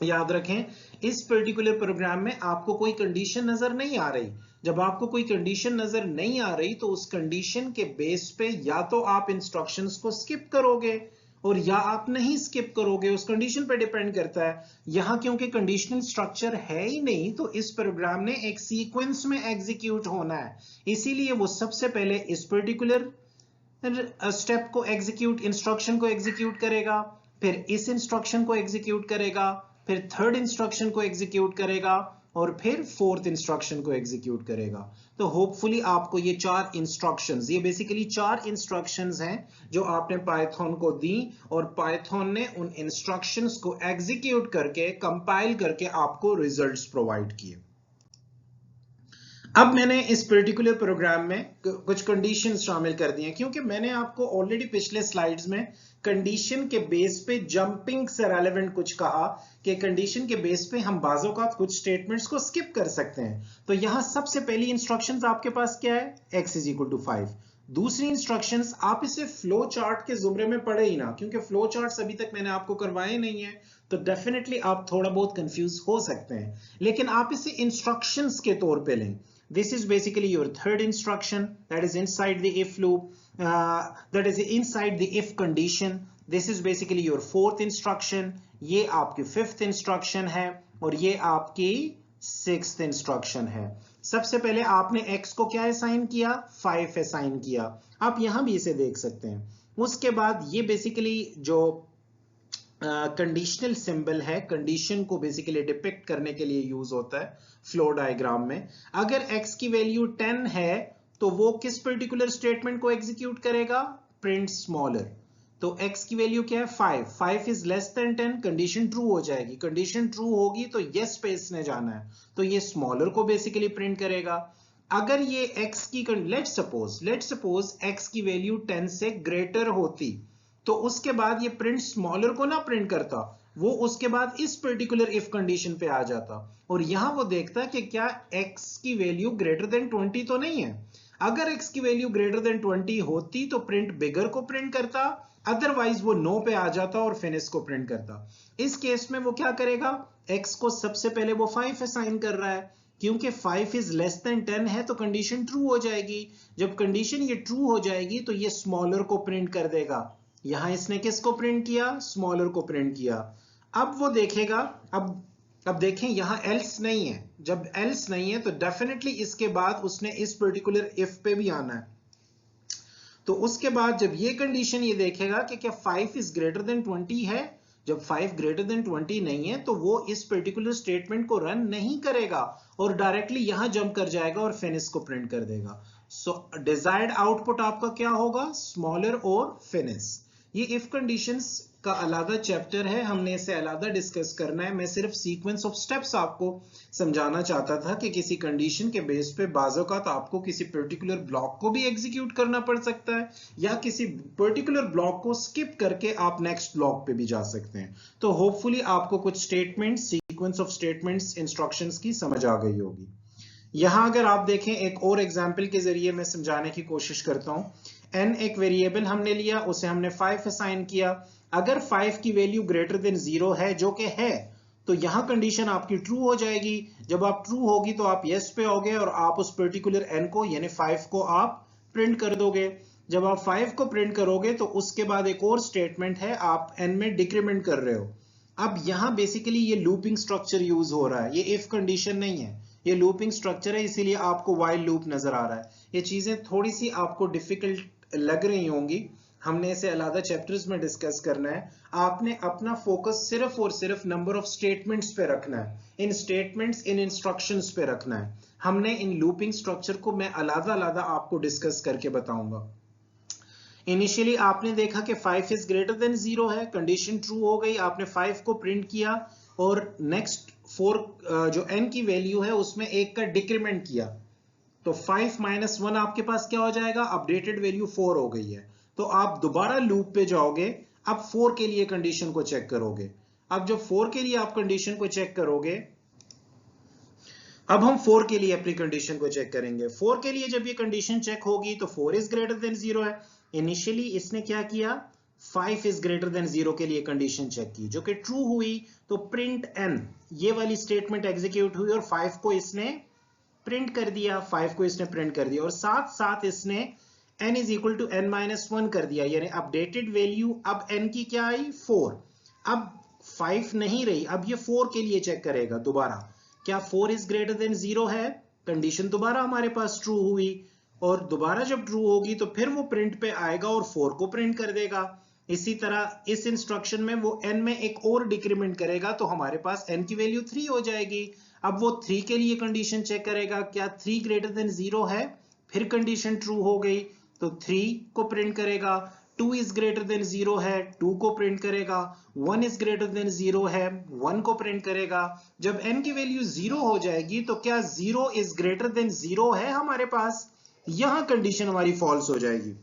याद रखें, इस पर्टिकुलर प्रोग्राम में आपको कोई कंडीशन नजर नहीं आ रही। जब आपको कोई कंडीशन नजर नहीं आ रही तो उस कंडीशन के बेस पे या तो आप इंस्ट्रक्शंस को स्किप करोगे और या आप नहीं स्किप करोगे, उस कंडीशन पे डिपेंड करता है। यहां क्योंकि कंडीशनल स्ट्रक्चर है ही नहीं तो इस प्रोग्राम ने एक सीक्वेंस में एग्जीक्यूट होना है, इसीलिए वो सबसे पहले इस पर्टिकुलर स्टेप को एग्जीक्यूट, इंस्ट्रक्शन को एग्जीक्यूट करेगा, फिर इस इंस्ट्रक्शन को एग्जीक्यूट करेगा, फिर थर्ड इंस्ट्रक्शन को एग्जीक्यूट करेगा और फिर फोर्थ इंस्ट्रक्शन को एग्जीक्यूट करेगा। तो होपफुली आपको ये 4 इंस्ट्रक्शंस, ये बेसिकली 4 इंस्ट्रक्शंस हैं जो आपने पाइथन को दी और पाइथन ने उन इंस्ट्रक्शंस को एग्जीक्यूट करके, कंपाइल करके आपको रिजल्ट्स प्रोवाइड किए। अब मैंने इस पर्टिकुलर प्रोग्राम में कुछ कंडीशंस शामिल कर दी हैं, क्योंकि मैंने आपको ऑलरेडी पिछले स्लाइड्स में कंडीशन के बेस पे जंपिंग से रेलेवेंट कुछ कहा कि कंडीशन के बेस पे हम बाजों का कुछ स्टेटमेंट्स को स्किप कर सकते हैं। तो यहां सबसे पहली इंस्ट्रक्शंस आपके पास क्या है, x = 5। दूसरी इंस्ट्रक्शंस आप इसे फ्लो चार्ट के जुमरे में पढ़े ही ना, क्योंकि फ्लो चार्ट्स अभी तक मैंने आपको करवाए नहीं है, तो डेफिनेटली आप थोड़ा बहुत कंफ्यूज हो सकते हैं, लेकिन आप इसे इंस्ट्रक्शंस के तौर पे लें। This is basically your third instruction, that is inside the if loop, that is inside the if condition. This is basically your fourth instruction. ये आपकी fifth instruction है और ये आपकी sixth instruction है। सबसे पहले आपने x को क्या असाइन किया, 5 असाइन किया। आप यहां भी इसे देख सकते हैं। उसके बाद ये बेसिकली जो कंडीशनल सिंबल है, कंडीशन को बेसिकली डिपिक्ट करने के लिए यूज होता है फ्लो डायग्राम में। अगर x की वैल्यू 10 है तो वो किस पर्टिकुलर स्टेटमेंट को एग्जीक्यूट करेगा, प्रिंट स्मॉलर। तो x की वैल्यू क्या है 5 is less than 10, condition true हो जाएगी। कंडीशन ट्रू होगी तो येस पे इसने जाना है, तो ये स्मॉलर को बेसिकली प्रिंट करेगा। अगर ये x की लेट्स सपोज x की वैल्यू 10 से ग्रेटर होती तो उसके बाद ये प्रिंट स्मॉलर को ना प्रिंट करता, वो उसके बाद इस पर्टिकुलर इफ कंडीशन पे आ जाता और यहां वो देखता कि क्या x की वैल्यू ग्रेटर देन 20 तो नहीं है। अगर x की वैल्यू ग्रेटर देन 20 होती तो प्रिंट बिगर को प्रिंट करता, अदरवाइज वो नो पे आ जाता और फिनिश को प्रिंट करता। इस केस में वो क्या करेगा, x को सबसे पहले वो 5 असाइन कर रहा है, क्योंकि 5 इज लेस देन 10 है तो कंडीशन ट्रू हो जाएगी। जब कंडीशन ये ट्रू हो जाएगी तो ये स्मॉलर को प्रिंट कर देगा। यहां इसने किसको प्रिंट किया, स्मॉलर को प्रिंट किया। अब वो देखेगा, अब देखें यहां एल्स नहीं है। जब एल्स नहीं है तो डेफिनेटली इसके बाद उसने इस पर्टिकुलर इफ पे भी आना है। तो उसके बाद जब ये कंडीशन ये देखेगा कि क्या 5 इज ग्रेटर देन 20 है, जब 5 ग्रेटर देन 20 नहीं है तो वो इस पर्टिकुलर स्टेटमेंट को रन नहीं करेगा और डायरेक्टली यहां जंप कर जाएगा और फिनिश को प्रिंट कर देगा। सो डिजायर्ड आउटपुट आपका क्या होगा, स्मॉलर और फिनिश। ये इफ कंडीशंस का अलग चैप्टर है, हमने इसे अलग डिस्कस करना है। मैं सिर्फ सीक्वेंस ऑफ स्टेप्स आपको समझाना चाहता था कि किसी कंडीशन के बेस पे बाज़ औक़ात आपको किसी पर्टिकुलर ब्लॉक को भी एग्जीक्यूट करना पड़ सकता है या किसी पर्टिकुलर ब्लॉक को स्किप करके आप नेक्स्ट ब्लॉक पे भी जा सकते हैं। तो होपफुली आपको कुछ statements, sequence of statements, instructions की समझ आ गई होगी। यहां अगर आप देखें एक और एग्जाम्पल के जरिए मैं समझाने की कोशिश करता हूं। n एक वेरिएबल हमने लिया, उसे हमने 5 असाइन किया। अगर 5 की वैल्यू ग्रेटर देन 0 है, जो कि है, तो यहां कंडीशन आपकी ट्रू हो जाएगी। जब आप ट्रू होगी तो आप यस पे होगे और आप उस पर्टिकुलर n को यानी 5 को आप प्रिंट कर दोगे। जब आप 5 को प्रिंट करोगे तो उसके बाद एक और स्टेटमेंट है, आप n में डिक्रीमेंट कर रहे हो। अब यहां बेसिकली ये लूपिंग स्ट्रक्चर यूज हो रहा है, ये इफ कंडीशन नहीं है, ये लूपिंग स्ट्रक्चर है, इसीलिए आपको व्हाइल लूप नजर आ रहा है। ये चीजें थोड़ी सी आपको डिफिकल्ट लग रही होंगी, हमने इसे अलग चैप्टर्स में डिस्कस करना है। आपने अपना फोकस सिर्फ और सिर्फ नंबर ऑफ स्टेटमेंट्स पे रखना है, इन स्टेटमेंट्स, इन इंस्ट्रक्शंस पे रखना है। हमने इन लूपिंग स्ट्रक्चर को मैं अलग आपको डिस्कस करके बताऊंगा। इनिशियली आपने देखा कि 5 इज ग्रेटर देन 0 है, कंडीशन ट्रू हो गई, आपने 5 को प्रिंट किया और नेक्स्ट 4 जो n की वैल्यू है उसमें 1 का डिक्रीमेंट किया, तो 5 - 1 आपके पास क्या हो जाएगा, अपडेटेड वैल्यू 4 हो गई है। तो आप दोबारा लूप पे जाओगे, अब 4 के लिए कंडीशन को चेक करोगे। अब जब 4 के लिए आप कंडीशन को चेक करोगे, अब हम 4 के लिए अपनी कंडीशन को चेक करेंगे। 4 के लिए जब ये कंडीशन चेक होगी तो 4 इज ग्रेटर देन 0 है। इनिशियली इसने क्या किया, 5 इज ग्रेटर देन 0 के लिए कंडीशन चेक की, जो कि ट्रू हुई, तो प्रिंट n, ये वाली स्टेटमेंट एग्जीक्यूट हुई और 5 को इसने प्रिंट कर दिया, 5 को इसने प्रिंट कर दिया और साथ साथ इसने n is equal to n-1 कर दिया, यानी अपडेटेड वैल्यू अब n की क्या आई, 4। अब 5 नहीं रही, अब ये 4 के लिए चेक करेगा दोबारा, क्या 4 इज ग्रेटर देन 0 है, कंडीशन दोबारा हमारे पास ट्रू हुई, और दोबारा जब ट्रू होगी तो फिर वो प्रिंट पे आएगा और 4 को प्रिंट कर देगा। इसी तरह इस इंस्ट्रक्शन में वो n में एक और डिक्रीमेंट करेगा, तो हमारे पास n की वैल्यू 3 हो जाएगी। अब वो 3 के लिए कंडीशन चेक करेगा, क्या 3 ग्रेटर देन 0 है, फिर कंडीशन ट्रू हो गई तो 3 को प्रिंट करेगा। 2 इज ग्रेटर देन 0 है, 2 को प्रिंट करेगा। 1 इज ग्रेटर देन 0 है, 1 को प्रिंट करेगा। जब n की वैल्यू 0 हो जाएगी तो क्या 0 इज ग्रेटर देन 0 है हमारे पास, यहां कंडीशन हमारी फॉल्स हो जाएगी।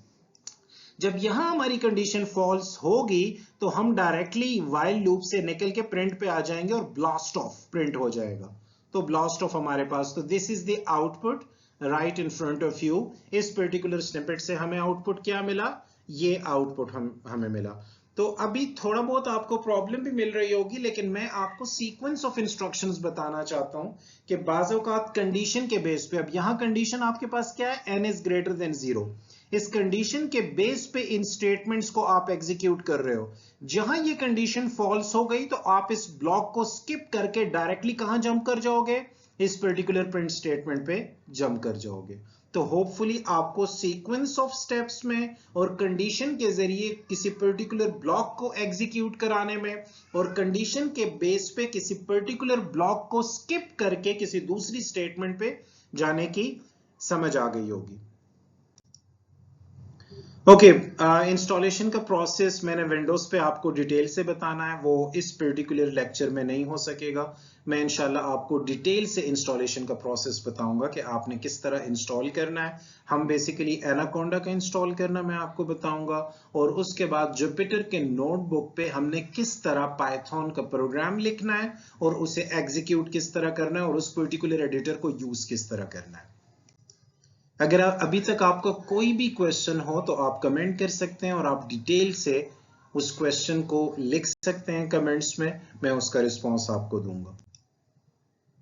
जब यहां हमारी कंडीशन फॉल्स होगी तो हम डायरेक्टली व्हाइल लूप से निकल के प्रिंट पे आ जाएंगे और ब्लास्ट ऑफ प्रिंट हो जाएगा। तो ब्लास्ट ऑफ हमारे पास, तो this is the output right in front of you. इस पर्टिकुलर स्निपेट से हमें आउटपुट क्या मिला, ये आउटपुट हमें मिला। तो अभी थोड़ा बहुत आपको प्रॉब्लम भी मिल रही होगी, लेकिन मैं आपको सीक्वेंस ऑफ इंस्ट्रक्शंस बताना चाहता हूं कि बाज़ औक़ात कंडीशन के बेस पे, अब यहां कंडीशन आपके पास क्या है, n इज ग्रेटर देन 0। इस कंडीशन के बेस पे इन स्टेटमेंट्स को आप एग्जीक्यूट कर रहे हो। जहां ये कंडीशन फॉल्स हो गई तो आप इस ब्लॉक को स्किप करके डायरेक्टली कहां जंप कर जाओगे, इस पर्टिकुलर प्रिंट स्टेटमेंट पे जंप कर जाओगे। तो होपफुली आपको सीक्वेंस ऑफ स्टेप्स में और कंडीशन के जरिए किसी पर्टिकुलर ब्लॉक को एग्जीक्यूट कराने में और कंडीशन के बेस पे किसी पर्टिकुलर ब्लॉक को स्किप करके किसी दूसरी स्टेटमेंट पे जाने की समझ आ गई होगी। ओके, इंस्टॉलेशन का प्रोसेस मैंने विंडोज पे आपको डिटेल से बताना है, वो इस पर्टिकुलर लेक्चर में नहीं हो सकेगा। मैं इंशाल्लाह आपको डिटेल से इंस्टॉलेशन का प्रोसेस बताऊंगा कि आपने किस तरह इंस्टॉल करना है। हम बेसिकली एनाकोंडा का इंस्टॉल करना मैं आपको बताऊंगा, और उसके बाद जुपिटर के नोटबुक पे हमने किस तरह पाइथन का प्रोग्राम लिखना है और उसे एग्जीक्यूट किस तरह करना है और उस पर्टिकुलर एडिटर को यूज किस तरह करना है। अगर अभी तक आपका कोई भी क्वेश्चन हो तो आप कमेंट कर सकते हैं और आप डिटेल से उस क्वेश्चन को लिख सकते हैं कमेंट्स में, मैं उसका रिस्पॉन्स आपको दूंगा।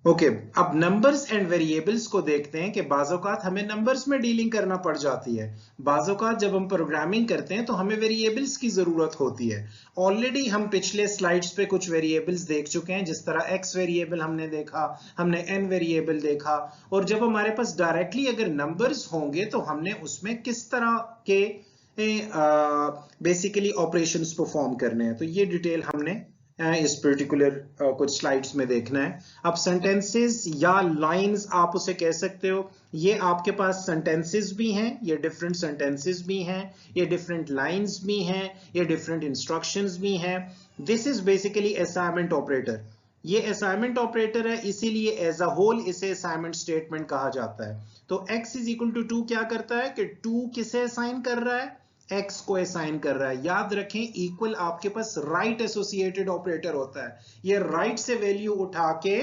ओके, अब नंबर्स एंड वेरिएबल्स को देखते हैं कि बाज़ औक़ात हमें नंबर्स में डीलिंग करना पड़ जाती है। बाज़ औक़ात जब हम प्रोग्रामिंग करते हैं तो हमें वेरिएबल्स की जरूरत होती है। ऑलरेडी हम पिछले स्लाइड्स पे कुछ वेरिएबल्स देख चुके हैं, जिस तरह x वेरिएबल हमने देखा, हमने n वेरिएबल देखा, और जब हमारे पास डायरेक्टली अगर नंबर्स होंगे तो हमने उसमें किस तरह के बेसिकली ऑपरेशंस परफॉर्म करने हैं, तो ये डिटेल हमने इस पर्टिकुलर कुछ स्लाइड्स में देखना है। अब सेंटेंसेस या लाइंस आप उसे कह सकते हो, ये आपके पास सेंटेंसेस भी हैं, ये डिफरेंट सेंटेंसेस भी हैं, ये डिफरेंट लाइंस भी हैं, ये डिफरेंट इंस्ट्रक्शंस भी हैं। This is basically assignment operator. ये असाइनमेंट ऑपरेटर है, इसीलिए एज अ होल इसे असाइनमेंट स्टेटमेंट कहा जाता है। तो x इज इक्वल टू 2 क्या करता है कि 2 किसे असाइन कर रहा है, x को असाइन कर रहा है। याद रखें, इक्वल आपके पास राइट एसोसिएटेड ऑपरेटर होता है, ये राइट से वैल्यू उठा के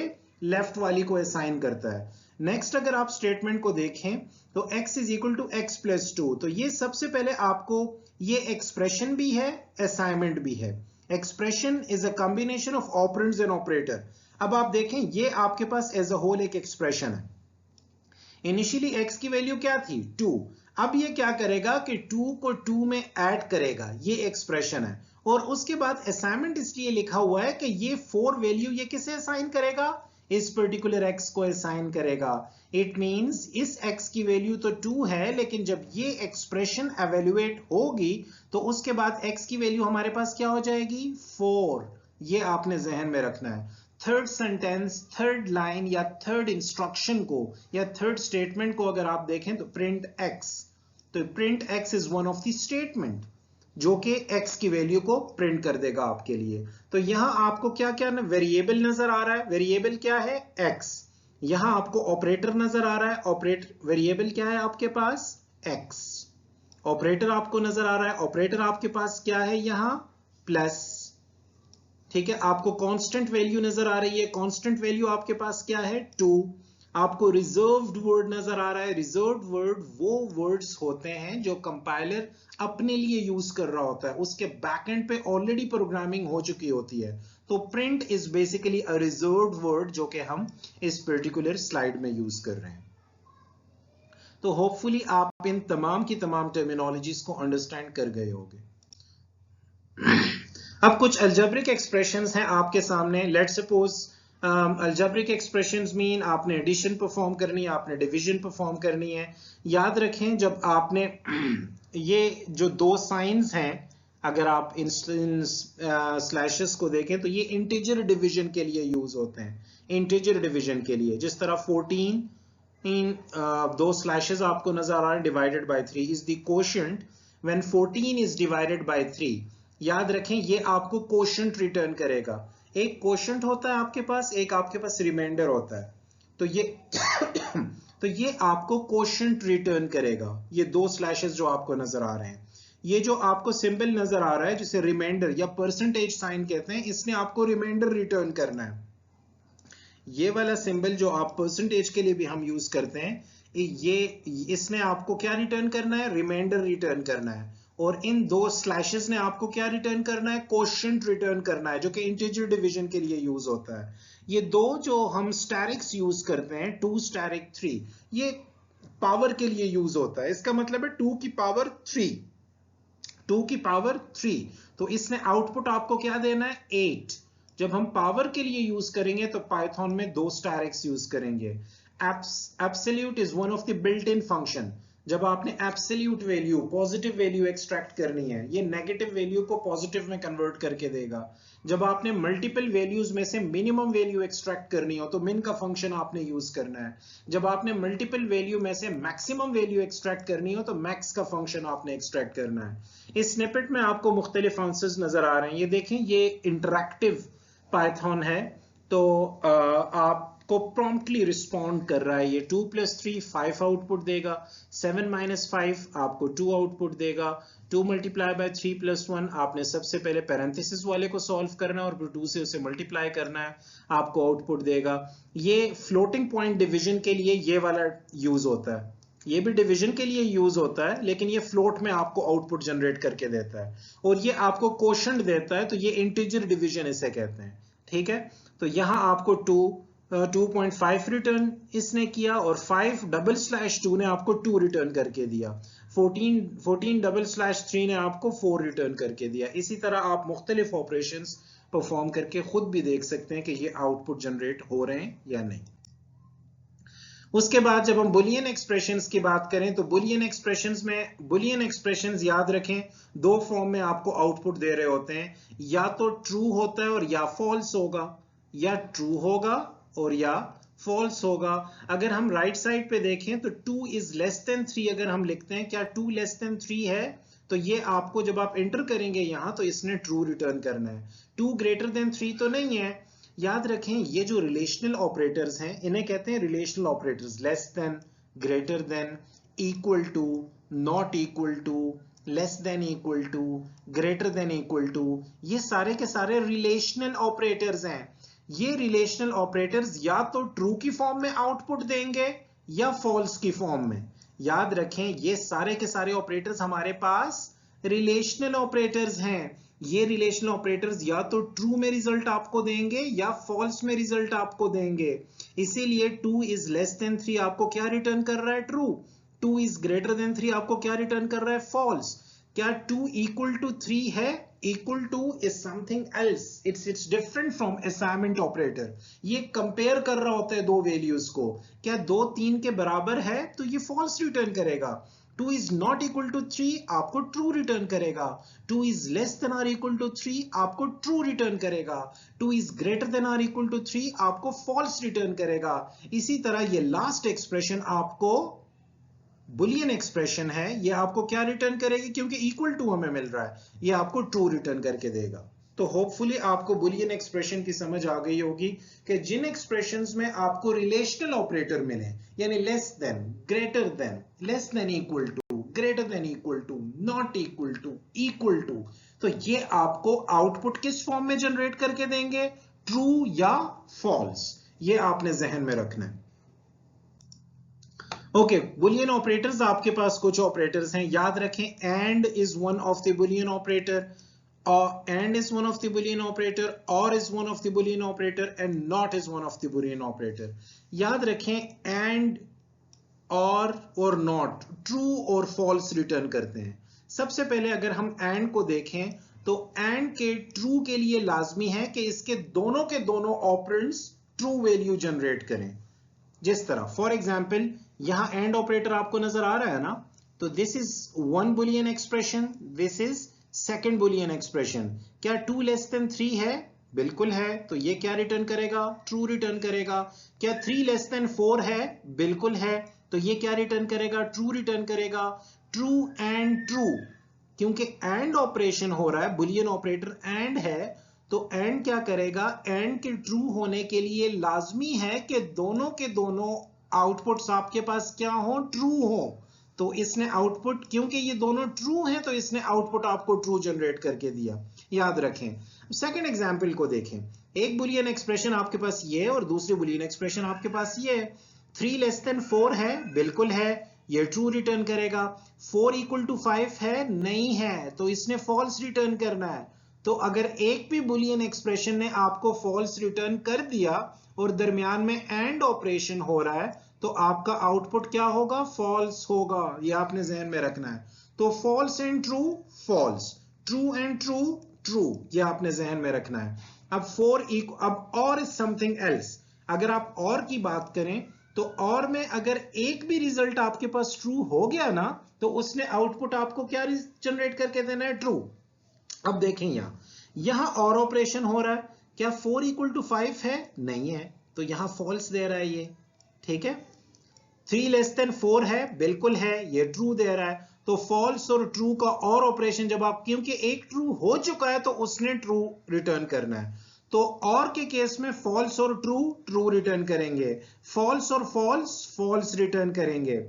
लेफ्ट वाली को असाइन करता है। नेक्स्ट अगर आप स्टेटमेंट को देखें तो x is equal to x plus 2, तो ये सबसे पहले आपको ये एक्सप्रेशन भी है, असाइनमेंट भी है। Expression is a combination of operands and operator. अब आप देखें ये आपके पास एज अ होल एक एक्सप्रेशन है। इनिशियली x की वैल्यू क्या थी, 2। अब ये क्या करेगा कि 2 को 2 में ऐड करेगा, ये एक्सप्रेशन है। और उसके बाद असाइनमेंट इसलिए लिखा हुआ है कि ये 4 वैल्यू ये किसे असाइन करेगा, इस पर्टिकुलर x को असाइन करेगा। इट मींस इस x की वैल्यू तो 2 है, लेकिन जब ये एक्सप्रेशन एवेल्युएट होगी तो उसके बाद x की वैल्यू हमारे पास क्या हो जाएगी, 4। ये आपने जहन में रखना है। थर्ड सेंटेंस, थर्ड लाइन या थर्ड इंस्ट्रक्शन को या थर्ड स्टेटमेंट को अगर आप देखें तो प्रिंट x, तो print x is one of the statement जो कि x की वैल्यू को प्रिंट कर देगा आपके लिए। तो यहां आपको क्या क्या वेरिएबल नजर आ रहा है, वेरिएबल क्या है, x। यहां आपको ऑपरेटर नजर आ रहा है, ऑपरेटर वेरिएबल क्या है आपके पास, x। ऑपरेटर आपको नजर आ रहा है, ऑपरेटर आपके पास क्या है यहां, प्लस, ठीक है। आपको कांस्टेंट वैल्यू नजर आ रही है, कांस्टेंट वैल्यू आपके पास क्या है, 2। आपको रिजर्व्ड वर्ड नजर आ रहा है, रिजर्व्ड वर्ड वो वर्ड्स होते हैं जो कंपाइलर अपने लिए यूज कर रहा होता है, उसके बैकएंड पे ऑलरेडी प्रोग्रामिंग हो चुकी होती है। तो print is basically a reserved word जो कि हम इस पर्टिकुलर स्लाइड में यूज कर रहे हैं। तो होपफुली आप इन तमाम की तमाम टर्मिनोलॉजीज को अंडरस्टैंड कर गए होंगे। अब कुछ अलजेब्रिक एक्सप्रेशंस हैं आपके सामने। Let's suppose algebraic expressions mean आपने एडिशन परफॉर्म करनी है, आपने डिवीजन परफॉर्म करनी है। याद रखें जब आपने ये जो दो साइंस हैं, अगर आप इन स्लैशेस को देखें तो ये इंटीजर डिवीजन के लिए यूज होते हैं, इंटीजर डिवीजन के लिए। जिस तरह 14 इन दो स्लैशेस आपको नजर आ रहा है, divided by 3 is the quotient when 14 is divided by 3। याद रखें ये आपको कोशेंट रिटर्न करेगा। एक कोशेंट होता है आपके पास, एक आपके पास रिमाइंडर होता है। तो ये तो ये आपको कोशेंट रिटर्न करेगा। ये दो स्लैशेस जो आपको नजर आ रहे हैं, ये जो आपको सिंबल नजर आ रहा है जिसे रिमाइंडर या परसेंटेज साइन कहते हैं, इसने आपको रिमाइंडर रिटर्न करना है। ये वाला सिंबल जो आप परसेंटेज के लिए भी हम यूज करते हैं, ये इसने आपको क्या रिटर्न करना है, रिमाइंडर रिटर्न करना है। और इन दो स्लैशेस ने आपको क्या रिटर्न करना है, कोशेंट रिटर्न करना है, जो कि इंटीजर डिवीजन के लिए यूज होता है। ये दो जो हम स्टैरिक्स यूज करते हैं, 2 स्टैरिक 3, ये पावर के लिए यूज होता है। इसका मतलब है 2 की पावर 3, 2 की पावर 3। तो इसने आउटपुट आपको क्या देना है, 8। जब हम पावर के लिए यूज करेंगे तो पाइथन में 2 स्टैरिक्स यूज करेंगे। Absolute is one of the built in function. जब आपने absolute value, positive value extract करनी है, ये नेगेटिव वैल्यू को पॉजिटिव में कन्वर्ट करके देगा। जब आपने मल्टीपल वैल्यूज में से मिनिमम वैल्यू एक्सट्रैक्ट करनी हो तो मिन का फंक्शन आपने यूज करना है। जब आपने मल्टीपल वैल्यू में से मैक्सिमम वैल्यू एक्सट्रैक्ट करनी हो तो मैक्स का फंक्शन आपने एक्सट्रैक्ट करना है। इस स्निपेट में आपको मुख्तलिफ आंसर्स नजर आ रहे हैं। ये देखें, ये इंटरैक्टिव पाइथन है, तो आपको प्रॉम्प्टली रिस्पॉन्ड कर रहा है। ये 2 + 3 5 आउटपुट देगा, 7 - 5 आपको 2 आउटपुट देगा, 2 × 3 + 1 आपने सबसे पहले पैरेंथेसिस वाले को सॉल्व करना है और फिर 2 से उसे मल्टीप्लाई करना है, आपको आउटपुट देगा। ये फ्लोटिंग पॉइंट डिवीजन के लिए ये वाला यूज होता है, ये भी डिवीजन के लिए यूज होता है, लेकिन ये फ्लोट में आपको आउटपुट जनरेट करके देता है। और ये आपको कोशेंट देता है, तो ये इंटीजर डिवीजन इसे कहते हैं। ठीक है, तो यहां आपको 2.5 रिटर्न इसने किया और 5/2 ने आपको 2 रिटर्न करके दिया। 14/3 ने आपको 4 रिटर्न करके दिया। इसी तरह आप मुख्तलिफ ऑपरेशंस परफॉर्म करके खुद भी देख सकते हैं कि ये आउटपुट जनरेट हो रहे हैं या नहीं। उसके बाद जब हम बुलियन एक्सप्रेशंस की बात करें तो बुलियन एक्सप्रेशंस याद रखें, दो फॉर्म में आपको आउटपुट दे रहे होते हैं, या तो ट्रू होता है और या फॉल्स होगा, या ट्रू होगा और या फॉल्स होगा। अगर हम राइट साइड पे देखें तो 2 इज लेस देन 3 अगर हम लिखते हैं, क्या 2 लेस देन 3 है, तो ये आपको जब आप एंटर करेंगे यहां तो इसने ट्रू रिटर्न करना है। 2 ग्रेटर देन 3 तो नहीं है। याद रखें ये जो रिलेशनल ऑपरेटर्स हैं इन्हें कहते हैं relational operators. Less than, greater than, equal to, not equal to, less than equal to, greater than equal to, ये सारे के सारे रिलेशनल ऑपरेटर्स हैं। ये रिलेशनल ऑपरेटर्स या तो ट्रू की फॉर्म में आउटपुट देंगे या फॉल्स की फॉर्म में। याद रखें ये सारे के सारे ऑपरेटर्स हमारे पास रिलेशनल ऑपरेटर्स हैं। ये रिलेशनल ऑपरेटर्स या तो ट्रू में रिजल्ट आपको देंगे या फॉल्स में रिजल्ट आपको देंगे। इसीलिए 2 इज लेस देन 3 आपको क्या रिटर्न कर रहा है, ट्रू। 2 इज ग्रेटर देन 3 आपको क्या रिटर्न कर रहा है, फॉल्स। क्या 2 इक्वल टू 3 है, equal two is something else, it's different from assignment operator. ये कंपेयर कर रहा होता है दो वैल्यूज को, क्या 2 3 के बराबर है तो ये फॉल्स रिटर्न करेगा। 2 is not equal to 3 आपको ट्रू रिटर्न करेगा। 2 is less than or equal to 3 आपको ट्रू रिटर्न करेगा। 2 is greater than or equal to 3 आपको फॉल्स रिटर्न करेगा। इसी तरह ये लास्ट एक्सप्रेशन आपको बुलियन एक्सप्रेशन है, ये आपको क्या रिटर्न करेगी, क्योंकि इक्वल टू हमें मिल रहा है, ये आपको ट्रू रिटर्न करके देगा। तो होपफुली आपको बुलियन एक्सप्रेशन की समझ आ गई होगी कि जिन एक्सप्रेशंस में आपको रिलेशनल ऑपरेटर मिले, यानी less than, greater than, less than equal to, greater than equal to, not equal to, तो ये आपको आउटपुट किस फॉर्म में जनरेट करके देंगे, ट्रू या फॉल्स, ये आपने जहन में रखना है। ओके, बुलियन ऑपरेटर्स, आपके पास कुछ ऑपरेटर्स हैं, याद रखें and is one of the Boolean operator, and is one of the Boolean operator, or is one of the Boolean operator, and not is one of the Boolean operator। याद रखें and और not true और false return करते हैं। सबसे पहले अगर हम and को देखें तो and के true के लिए लाजमी है कि इसके दोनों के दोनों ऑपरेंड्स ट्रू वैल्यू जनरेट करें। जिस तरह फॉर एग्जाम्पल यहां एंड ऑपरेटर आपको नजर आ रहा है ना, तो this is one Boolean expression, this is second Boolean expression. क्या 2 लेस देन 3 है? बिल्कुल है, तो ये क्या रिटर्न करेगा, ट्रू रिटर्न करेगा। क्या 3 लेस देन 4 है? बिल्कुल है, तो ये क्या रिटर्न करेगा, ट्रू रिटर्न करेगा। ट्रू एंड ट्रू, क्योंकि एंड ऑपरेशन हो रहा है, बुलियन ऑपरेटर एंड है, तो एंड क्या करेगा, एंड के ट्रू होने के लिए लाजमी है कि दोनों के दोनों आउटपुट्स आपके पास क्या हो, ट्रू हो। तो इसने आउटपुट, क्योंकि ये दोनों ट्रू हैं, तो इसने आउटपुट आपको ट्रू जनरेट करके दिया, याद रखें। सेकंड एग्जांपल को देखें, एक बुलियन एक्सप्रेशन आपके पास ये है और दूसरी बुलियन एक्सप्रेशन आपके पास ये है। 3 लेस देन 4 है? बिल्कुल है, ये ट्रू रिटर्न करेगा। 4 इक्वल टू 5 है? नहीं है, तो इसने फॉल्स रिटर्न करना है। तो अगर एक भी बुलियन एक्सप्रेशन ने आपको फॉल्स रिटर्न कर दिया और दरमियान में एंड ऑपरेशन हो रहा है, तो आपका आउटपुट क्या होगा, फॉल्स होगा, ये आपने जहन में रखना है। तो false and true false, true and true true, ये आपने जहन में रखना है। अब और इज समथिंग एल्स, अगर आप और की बात करें तो और में अगर एक भी रिजल्ट आपके पास ट्रू हो गया ना, तो उसने आउटपुट आपको क्या जनरेट करके देना है, ट्रू। अब देखें यहां और ऑपरेशन हो रहा है, क्या 4 इक्वल टू 5 है? नहीं है, तो यहां फॉल्स दे रहा है ये, ठीक है। 3 लेस देन 4 है? बिल्कुल है, ये ट्रू दे रहा है। तो फॉल्स और ट्रू का और ऑपरेशन जब आप, क्योंकि एक ट्रू हो चुका है तो उसने ट्रू रिटर्न करना है, तो और के केस में फॉल्स और ट्रू ट्रू रिटर्न करेंगे, फॉल्स और फॉल्स फॉल्स रिटर्न करेंगे।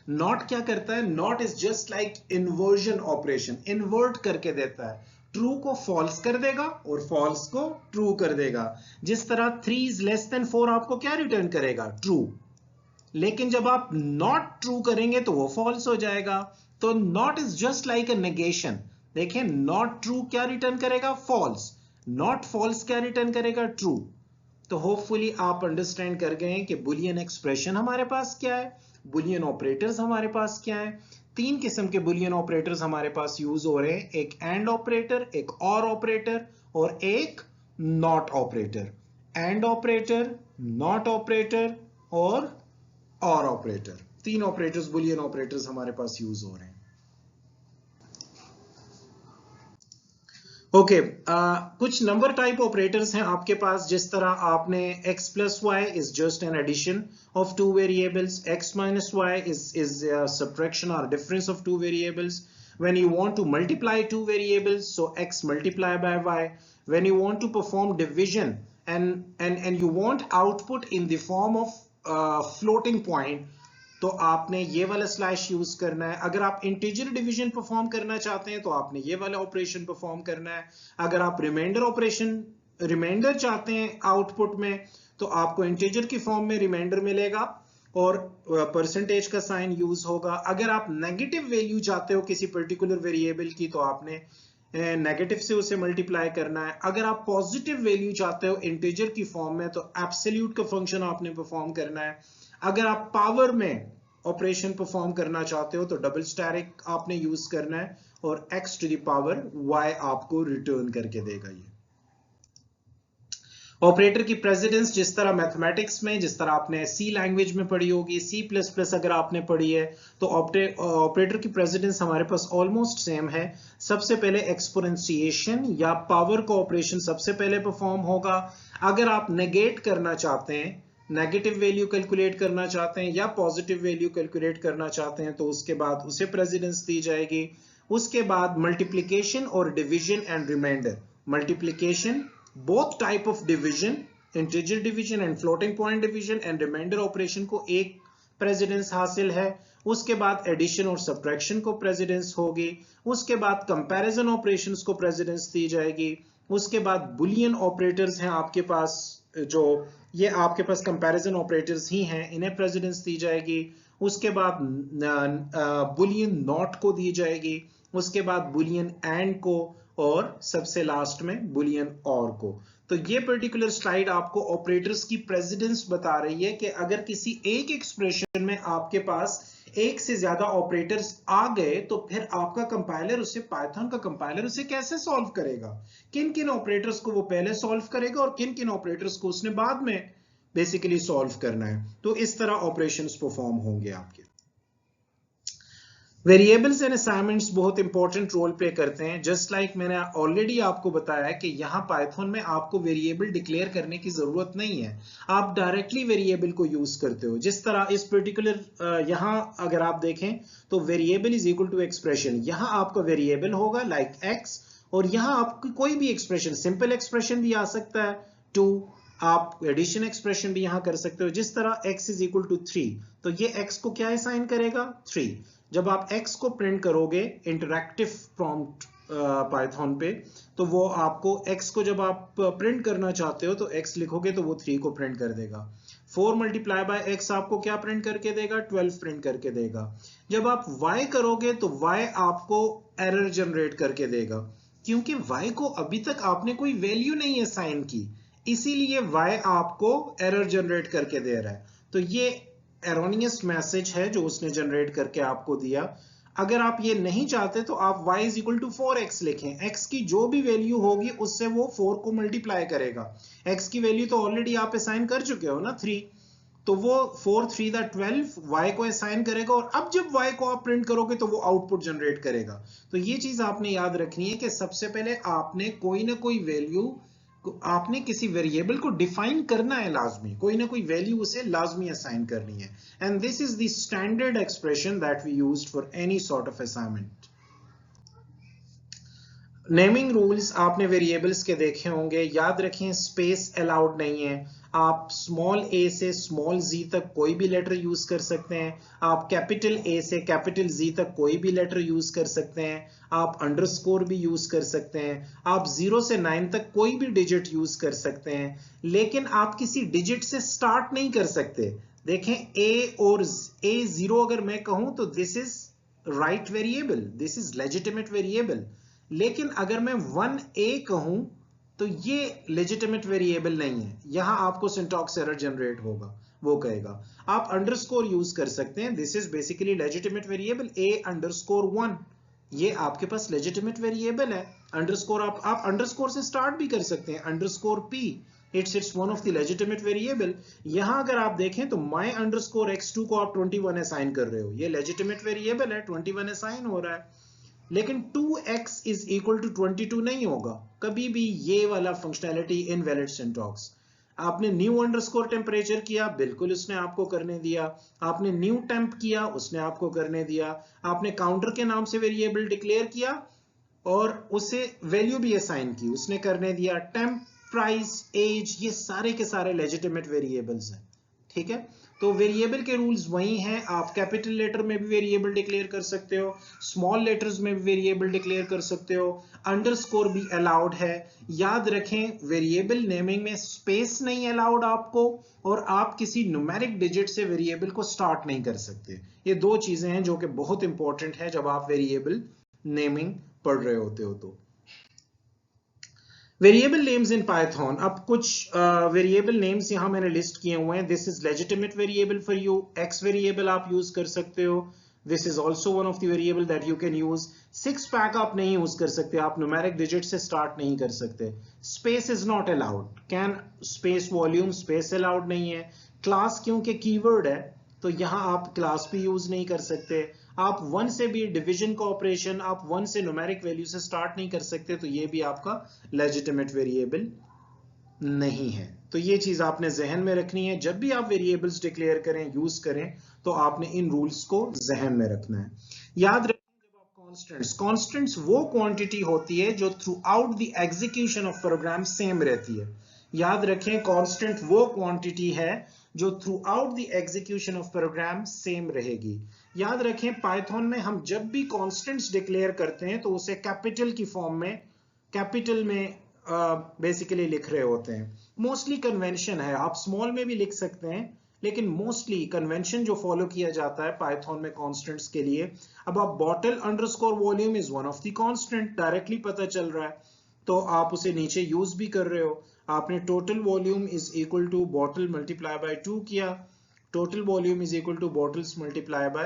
नॉट क्या करता है, not is just like inversion operation, invert करके देता है, ट्रू को फॉल्स कर देगा और फॉल्स को ट्रू कर देगा। जिस तरह 3 इज लेस देन 4 आपको क्या रिटर्न करेगा, ट्रू, लेकिन जब आप नॉट ट्रू करेंगे तो वो फॉल्स हो जाएगा। तो not is just like a negation. देखें, नॉट ट्रू क्या रिटर्न करेगा, फॉल्स, नॉट फॉल्स क्या रिटर्न करेगा, ट्रू। तो होपफुली आप अंडरस्टैंड कर गए कि बुलियन एक्सप्रेशन हमारे पास क्या है, बुलियन ऑपरेटर्स हमारे पास क्या है। 3 किस्म के बुलियन ऑपरेटर्स हमारे पास यूज हो रहे हैं, एक एंड ऑपरेटर, एक और ऑपरेटर और एक not operator. And operator, not operator और ऑपरेटर, 3 ऑपरेटर्स, बुलियन ऑपरेटर्स हमारे पास यूज हो रहे हैं। ओके, कुछ नंबर टाइप ऑपरेटर्स हैं आपके पास, जिस तरह आपने x plus y is just an addition of 2 variables, x minus y is a subtraction or difference of 2 variables. When you want to multiply 2 variables, so x multiply by y. When you want to perform division and you want output in the form of floating point, तो आपने ये वाला slash use करना है। अगर आप integer division perform करना चाहते हैं तो आपने ये वाला ऑपरेशन परफॉर्म करना है। अगर आप रिमाइंडर चाहते हैं आउटपुट में, तो आपको इंटीजर की फॉर्म में रिमाइंडर मिलेगा और परसेंटेज का साइन यूज होगा। अगर आप नेगेटिव वैल्यू चाहते हो किसी पर्टिकुलर वेरिएबल की, तो आपने नेगेटिव से उसे मल्टीप्लाई करना है। अगर आप पॉजिटिव वैल्यू चाहते हो इंटीजर की फॉर्म में, तो एब्सोल्यूट का फंक्शन आपने परफॉर्म करना है। अगर आप पावर में ऑपरेशन परफॉर्म करना चाहते हो तो डबल स्टैटिक आपने यूज करना है और x to the power y आपको रिटर्न करके देगा। ये ऑपरेटर की प्रेसिडेंस, जिस तरह मैथमेटिक्स में, जिस तरह आपने C लैंग्वेज में पढ़ी होगी, C++ अगर आपने पढ़ी है, तो ऑपरेटर की प्रेसिडेंस हमारे पास ऑलमोस्ट सेम है। सबसे पहले एक्सपोनेंशिएशन या पावर का ऑपरेशन सबसे पहले परफॉर्म होगा। अगर आप नेगेट करना चाहते हैं, नेगेटिव वैल्यू कैलकुलेट करना चाहते हैं या पॉजिटिव वैल्यू कैलकुलेट करना चाहते हैं, तो उसके बाद उसे प्रेसिडेंस दी जाएगी। उसके बाद मल्टीप्लिकेशन और division and remainder, multiplication, both type of division, integer division and floating point division and remainder operation को एक प्रेसिडेंस हासिल है। उसके बाद एडिशन और सब्ट्रैक्शन को प्रेसिडेंस होगी, उसके बाद कंपैरिजन ऑपरेशंस को प्रेसिडेंस दी जाएगी, उसके बाद बुलियन ऑपरेटर्स हैं आपके पास, जो ये आपके पास कंपैरिजन ऑपरेटर्स ही हैं, इन्हें प्रेसिडेंस दी जाएगी, उसके बाद बुलियन नॉट को दी जाएगी, उसके बाद बुलियन एंड को, और सबसे लास्ट में बुलियन और को। तो ये पर्टिकुलर स्लाइड आपको ऑपरेटर्स की प्रेसिडेंस बता रही है कि अगर किसी एक एक्सप्रेशन में आपके पास एक से ज्यादा ऑपरेटर्स आ गए तो फिर आपका कंपाइलर उसे, पाइथन का कंपाइलर उसे कैसे सॉल्व करेगा, किन किन ऑपरेटर्स को वो पहले सॉल्व करेगा और किन किन ऑपरेटर्स को उसने बाद में बेसिकली सॉल्व करना है। तो इस तरह ऑपरेशंस परफॉर्म होंगे आपके। वेरिएबल्स एंड असाइनमेंट्स बहुत इंपॉर्टेंट रोल प्ले करते हैं। जस्ट लाइक मैंने ऑलरेडी आपको बताया है कि यहाँ पाइथन में आपको वेरिएबल डिक्लेयर करने की जरूरत नहीं है, आप डायरेक्टली वेरिएबल को यूज करते हो। जिस तरह इस पर्टिकुलर यहाँ अगर आप देखें तो variable is equal to expression, यहाँ आपका वेरिएबल होगा लाइक एक्स, और यहाँ आपकी कोई भी एक्सप्रेशन, सिंपल एक्सप्रेशन भी आ सकता है, टू, आप एडिशन एक्सप्रेशन भी यहाँ कर सकते हो। जिस तरह x इज इक्वल टू 3, तो ये x को क्या असाइन करेगा, 3। जब आप x को प्रिंट करोगे इंटरैक्टिव प्रॉम्प्ट पाइथन पे, तो वो आपको x को जब आप प्रिंट करना चाहते हो तो x लिखोगे तो वो 3 को प्रिंट कर देगा। 4 मल्टीप्लाई बाय x आपको क्या प्रिंट करके देगा, 12 प्रिंट करके देगा। जब आप y करोगे तो y आपको एरर जनरेट करके देगा, क्योंकि y को अभी तक आपने कोई वैल्यू नहीं असाइन की, इसीलिए y आपको एरर जनरेट करके दे रहा है। तो ये एरोनियस मैसेज है जो उसने जनरेट करके आपको दिया। अगर आप ये नहीं चाहते तो आप y is equal to 4x लिखें, x की जो भी वैल्यू होगी उससे वो 4 को मल्टीप्लाई करेगा। x की वैल्यू तो ऑलरेडी आप असाइन कर चुके हो ना, 3, तो वो 4 3 दा 12 y को असाइन करेगा, और अब जब y को आप प्रिंट करोगे तो वो आउटपुट जनरेट करेगा। तो ये चीज आपने याद रखनी है कि सबसे पहले आपने कोई ना कोई वैल्यू, आपने किसी वेरिएबल को डिफाइन करना है, लाजमी कोई ना कोई वैल्यू उसे लाजमी असाइन करनी है। And this is the standard expression that we used for any sort of assignment. Naming rules आपने वेरिएबल्स के देखे होंगे, याद रखें स्पेस अलाउड नहीं है। आप स्मॉल a से स्मॉल z तक कोई भी लेटर यूज कर सकते हैं, आप कैपिटल A से कैपिटल Z तक कोई भी लेटर यूज कर सकते हैं, आप अंडरस्कोर भी यूज कर सकते हैं, आप 0 से 9 तक कोई भी डिजिट यूज कर सकते हैं, लेकिन आप किसी डिजिट से स्टार्ट नहीं कर सकते। देखें a और a0 अगर मैं कहूं तो this is right variable, this is legitimate variable, लेकिन अगर मैं 1a कहूं तो ये लेजिटिमेट वेरिएबल नहीं है, यहां आपको सिंटैक्स एरर जनरेट होगा, वो कहेगा। आप अंडरस्कोर यूज कर सकते हैं, this is basically legitimate variable a_1, ये आपके पास लेजिटिमेट वेरिएबल है। अंडरस्कोर आप अंडरस्कोर से स्टार्ट भी कर सकते हैं, underscore p, it's one of the legitimate variable. यहां अगर आप देखें तो my_x2 को आप 21 असाइन कर रहे हो, ये लेजिटिमेट वेरिएबल है, 21 असाइन हो रहा है, लेकिन 2x इज इक्वल टू 22 नहीं होगा कभी भी, ये वाला फंक्शनैलिटी इनवैलिड सिंटैक्स। आपने न्यू अंडरस्कोर टेम्परेचर किया, बिल्कुल उसने आपको करने दिया, आपने न्यू टेम्प किया, उसने आपको करने दिया, आपने काउंटर के नाम से वेरिएबल डिक्लेयर किया और उसे वैल्यू भी असाइन की, उसने करने दिया। टेम्प, प्राइस, एज, ये सारे के सारे लेजिटिमेट वेरिएबल्स हैं, ठीक है। तो वेरिएबल के रूल्स वही हैं, आप कैपिटल लेटर में भी वेरिएबल डिक्लेयर कर सकते हो, स्मॉल लेटर्स में भी वेरिएबल डिक्लेयर कर सकते हो, अंडरस्कोर भी अलाउड है। याद रखें वेरिएबल नेमिंग में स्पेस नहीं अलाउड आपको, और आप किसी न्यूमेरिक डिजिट से वेरिएबल को स्टार्ट नहीं कर सकते। ये दो चीजें हैं जो कि बहुत इंपॉर्टेंट है जब आप वेरिएबल नेमिंग पढ़ रहे होते हो। तो वेरिएबल नेम्स इन पाइथन, अब कुछ वेरिएबल नेम्स यहां मैंने लिस्ट किए हुए हैं। This is legitimate variable for you, x variable आप यूज कर सकते हो, this is also one of the variable that you can use. 6 pack आप नहीं यूज कर सकते, आप न्यूमेरिक डिजिट से स्टार्ट नहीं कर सकते। Space is not allowed, can space volume, space allowed नहीं है। क्लास क्योंकि कीवर्ड है तो यहां आप क्लास भी यूज नहीं कर सकते। आप 1 से भी डिवीजन का ऑपरेशन आप 1 से न्यूमेरिक वैल्यू से स्टार्ट नहीं कर सकते, तो ये भी आपका लेजिटिमेट वेरिएबल नहीं है। तो ये चीज आपने जहन में रखनी है, जब भी आप वेरिएबल्स डिक्लेयर करें, यूज करें, तो आपने इन रूल्स को जहन में रखना है। याद रखें जब आप कॉन्स्टेंट्स वो क्वांटिटी होती है जो throughout the execution of program same रहती है। याद रखें कांस्टेंट वो क्वांटिटी है जो throughout the execution of program same रहेगी। याद रखें पाइथन में हम जब भी कॉन्स्टेंट्स डिक्लेयर करते हैं तो उसे कैपिटल की फॉर्म में, कैपिटल में बेसिकली लिख रहे होते हैं। मोस्टली कन्वेंशन है, आप स्मॉल में भी लिख सकते हैं, लेकिन मोस्टली कन्वेंशन जो फॉलो किया जाता है पाइथन में कॉन्स्टेंट्स के लिए, अब आप bottle underscore volume is one of the constant directly पता चल रहा है, तो आप उसे नीचे यूज भी कर रहे हो। आपने total volume is equal to bottle multiply by 2 किया, total volume is equal to bottles multiplied by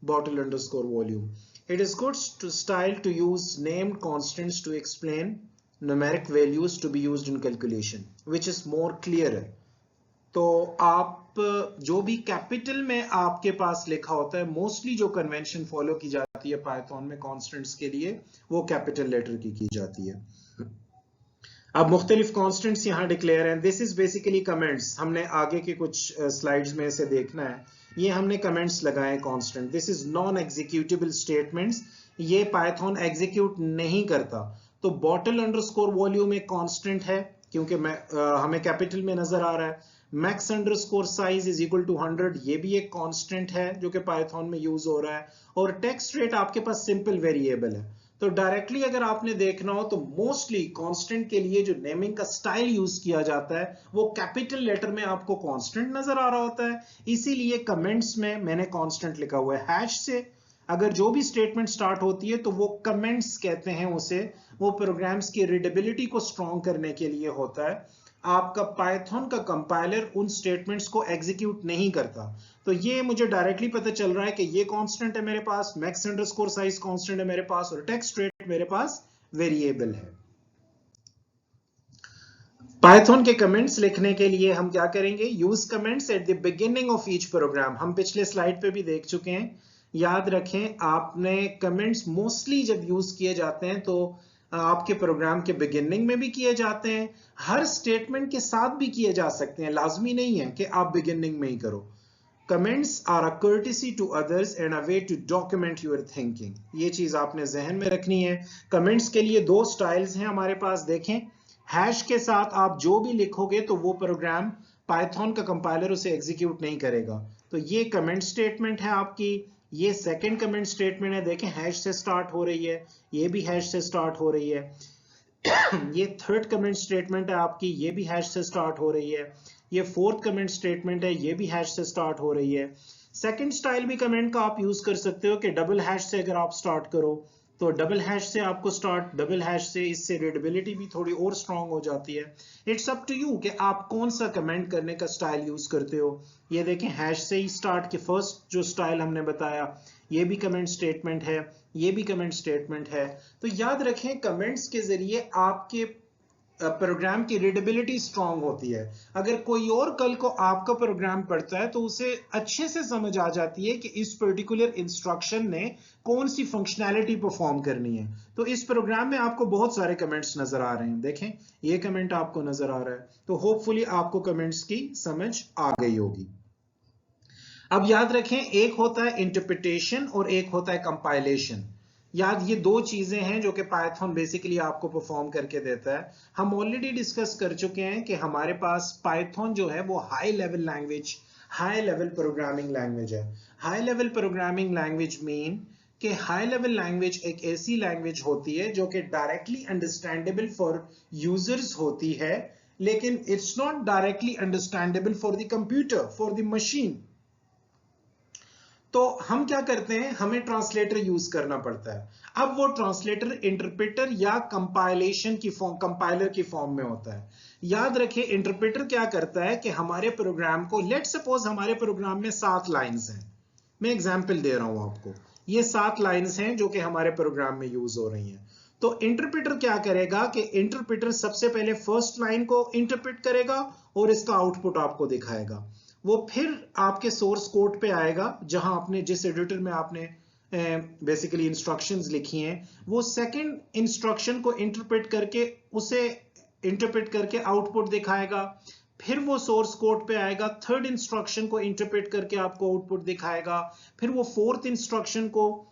bottle underscore volume. It is good style to use named constants to explain numeric values to be used in calculation, which is more clear. तो आप जो भी capital में आपके पास लिखा होता है, mostly जो कन्वेंशन फॉलो की जाती है पाइथन में कॉन्स्टेंट्स के लिए, वो कैपिटल लेटर की जाती है। अब मुख्तलिफ कॉन्स्टेंट्स यहाँ डिक्लेयर हैं। दिस इज बेसिकली कमेंट्स, हमने आगे के कुछ स्लाइड्स में से देखना है। ये हमने कमेंट्स लगाए constant. This is non executable statements, ये पाइथन एग्जीक्यूट नहीं करता। तो बॉटल अंडरस्कोर वॉल्यूम एक कांस्टेंट है क्योंकि हमें कैपिटल में नजर आ रहा है। Max underscore size is equal to 100, ये भी एक कांस्टेंट है जो कि पाइथन में यूज हो रहा है। और टेक्स्ट रेट आपके पास सिंपल वेरिएबल है। तो डायरेक्टली अगर आपने देखना हो तो मोस्टली कांस्टेंट के लिए जो नेमिंग का स्टाइल यूज किया जाता है वो कैपिटल लेटर में आपको कांस्टेंट नजर आ रहा होता है, इसीलिए कमेंट्स में मैंने कांस्टेंट लिखा हुआ है हैश से। अगर जो भी स्टेटमेंट स्टार्ट होती है तो वो कमेंट्स कहते हैं उसे, वो प्रोग्राम्स की रीडेबिलिटी को स्ट्रॉन्ग करने के लिए होता है। आपका पाइथन का कंपाइलर उन स्टेटमेंट्स को एग्जीक्यूट नहीं करता। तो ये मुझे डायरेक्टली पता चल रहा है कि ये कांस्टेंट है मेरे पास, मैक्स अंडरस्कोर साइज कांस्टेंट है मेरे पास, और टेक्स्ट रेट मेरे पास वेरिएबल है। पाइथन के कमेंट्स लिखने के लिए हम क्या करेंगे, use comments at the beginning of each program. हम पिछले स्लाइड पे भी देख चुके हैं, याद रखें आपने कमेंट्स मोस्टली जब यूज किए जाते हैं तो आपके प्रोग्राम के बिगिनिंग में भी किए जाते हैं, हर स्टेटमेंट के साथ भी किए जा सकते हैं, लाजमी नहीं है कि आप बिगिनिंग में ही करो। Comments are a courtesy to others and a way to document your thinking. ये चीज आपने जहन में रखनी है। कमेंट्स के लिए दो स्टाइल्स हैं हमारे पास, देखें। हैश के साथ आप जो भी लिखोगे तो वो प्रोग्राम पाइथन का कंपाइलर उसे एग्जीक्यूट नहीं करेगा। तो ये कमेंट स्टेटमेंट है आपकी, ये सेकंड कमेंट स्टेटमेंट है, देखें हैश से स्टार्ट हो रही है, ये भी हैश से स्टार्ट हो रही है। ये थर्ड कमेंट स्टेटमेंट है आपकी, ये भी हैश से स्टार्ट हो रही है। ये फोर्थ कमेंट स्टेटमेंट है, ये भी हैश से स्टार्ट हो रही है। सेकंड स्टाइल भी कमेंट का आप यूज कर सकते हो कि डबल हैश से अगर आप स्टार्ट करो तो डबल हैश से आपको स्टार्ट, डबल हैश से इससे रीडेबिलिटी भी थोड़ी और स्ट्रांग हो जाती है। इट्स अप टू यू कि आप कौन सा कमेंट करने का स्टाइल यूज करते हो। ये देखें हैश से ही स्टार्ट के फर्स्ट जो स्टाइल हमने बताया, ये भी कमेंट स्टेटमेंट है, ये भी कमेंट स्टेटमेंट है। तो याद रखें कमेंट्स के जरिए आपके प्रोग्राम की रीडेबिलिटी स्ट्रांग होती है। अगर कोई और कल को आपका प्रोग्राम पढ़ता है तो उसे अच्छे से समझ आ जाती है कि इस पर्टिकुलर इंस्ट्रक्शन ने कौन सी फंक्शनैलिटी परफॉर्म करनी है। तो इस प्रोग्राम में आपको बहुत सारे कमेंट्स नजर आ रहे हैं, देखें ये कमेंट आपको नजर आ रहा है। तो होपफुली आपको कमेंट्स की समझ आ गई होगी। अब याद रखें एक होता है इंटरप्रिटेशन और एक होता है कंपाइलेशन। याद ये दो चीजें हैं जो कि पाइथन बेसिकली आपको परफॉर्म करके देता है। हम ऑलरेडी डिस्कस कर चुके हैं कि हमारे पास पाइथन जो है वो high level language, high level programming language है। High level programming language mean कि हाई लेवल लैंग्वेज एक ऐसी लैंग्वेज होती है जो कि डायरेक्टली अंडरस्टैंडेबल फॉर यूजर्स होती है, लेकिन it's not directly understandable for the computer, for the machine. तो हम क्या करते हैं, हमें ट्रांसलेटर यूज करना पड़ता है। अब वो ट्रांसलेटर इंटरप्रेटर या कंपाइलेशन की फॉर्म, कंपाइलर की फॉर्म में होता है। याद रखिए इंटरप्रेटर क्या करता है कि हमारे प्रोग्राम को, लेट सपोज हमारे प्रोग्राम में 7 लाइंस हैं, मैं एग्जांपल दे रहा हूं आपको, ये 7 लाइंस हैं जो कि हमारे प्रोग्राम में यूज हो रही हैं। तो इंटरप्रेटर क्या करेगा कि इंटरप्रेटर सबसे पहले फर्स्ट लाइन को इंटरप्रेट करेगा और इसका आउटपुट आपको दिखाएगा। वो फिर आपके सोर्स कोड पे आएगा जहां आपने, जिस एडिटर में आपने बेसिकली इंस्ट्रक्शंस लिखी हैं, वो सेकंड इंस्ट्रक्शन को इंटरप्रेट करके उसे इंटरप्रेट करके आउटपुट दिखाएगा। फिर वो सोर्स कोड पे आएगा, थर्ड इंस्ट्रक्शन को इंटरप्रेट करके आपको आउटपुट दिखाएगा। फिर वो फोर्थ इंस्ट्रक्शन को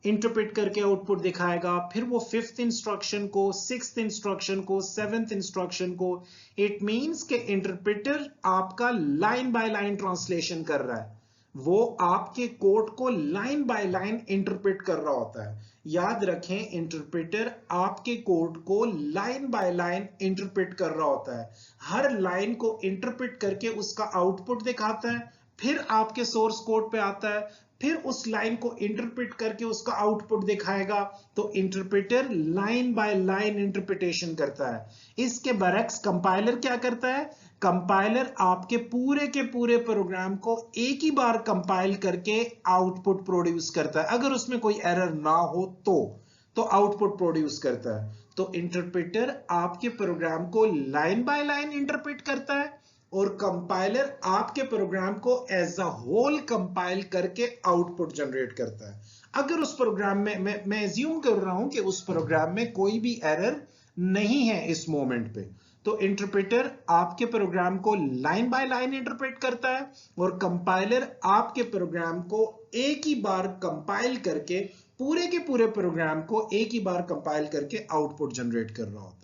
इंटरप्रेट करके आउटपुट दिखाएगा। फिर वो फिफ्थ इंस्ट्रक्शन को, सिक्स्थ इंस्ट्रक्शन को, सेवेंथ इंस्ट्रक्शन को। इट मींस के इंटरप्रेटर आपका लाइन बाय लाइन ट्रांसलेशन कर रहा है। वो आपके कोड को लाइन बाय लाइन इंटरप्रेट कर रहा होता है। याद रखें, इंटरप्रेटर आपके कोड को लाइन बाय लाइन इंटरप्रेट कर रहा होता है। हर लाइन को इंटरप्रेट करके उसका आउटपुट दिखाता है, फिर आपके सोर्स कोड पे आता है, फिर उस लाइन को इंटरप्रेट करके उसका आउटपुट दिखाएगा। तो interpreter line by line interpretation करता है। इसके बरक्स कंपाइलर क्या करता है? कंपाइलर आपके पूरे के पूरे प्रोग्राम को एक ही बार कंपाइल करके आउटपुट प्रोड्यूस करता है। अगर उसमें कोई एरर ना हो तो आउटपुट प्रोड्यूस करता है। तो इंटरप्रेटर आपके प्रोग्राम को लाइन बाय लाइन इंटरप्रेट करता है और कंपाइलर आपके प्रोग्राम को एज अ होल कंपाइल करके आउटपुट जनरेट करता है। अगर उस प्रोग्राम में मैं एज्यूम कर रहा हूं कि उस प्रोग्राम में कोई भी एरर नहीं है इस मोमेंट पे, तो इंटरप्रेटर आपके प्रोग्राम को लाइन बाय लाइन इंटरप्रेट करता है और कंपाइलर आपके प्रोग्राम को एक ही बार कंपाइल करके पूरे के पूरे प्रोग्राम को एक ही बार कंपाइल करके आउटपुट जनरेट कर रहा होता है।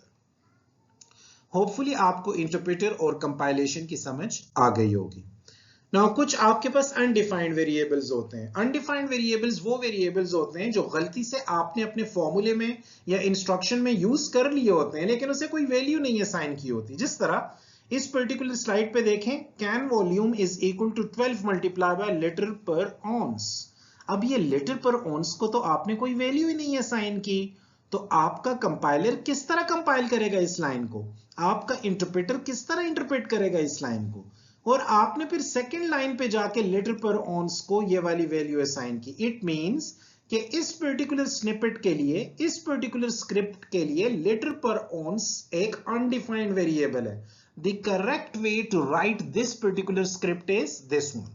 होपफुली आपको इंटरप्रेटर और कंपाइलेशन की समझ आ गई होगी। नाउ कुछ आपके पास अनडिफाइंड वेरिएबल्स होते हैं। अनडिफाइंड वेरिएबल्स वो वेरिएबल्स होते हैं जो गलती से आपने अपने फॉर्मूले में या इंस्ट्रक्शन में यूज कर लिए होते हैं लेकिन उसे कोई वैल्यू नहीं असाइन की होती। जिस तरह इस पर्टिकुलर स्लाइड पे देखें, can volume is equal to 12 multiply by litre per ounce. अब ये लीटर पर ऑन्स को तो आपने कोई वैल्यू ही नहीं असाइन की, तो आपका कंपाइलर किस तरह कंपाइल करेगा इस लाइन को? आपका इंटरप्रेटर किस तरह इंटरप्रेट करेगा इस लाइन को? और आपने फिर सेकंड लाइन पे जाके लीटर पर ऑन्स को ये वाली वैल्यू असाइन की। इट मींस कि इस पर्टिकुलर स्निपेट के लिए, इस पर्टिकुलर स्क्रिप्ट के लिए लीटर पर ऑन्स एक अनडिफाइंड वेरिएबल है। The correct way to write this particular script is this one.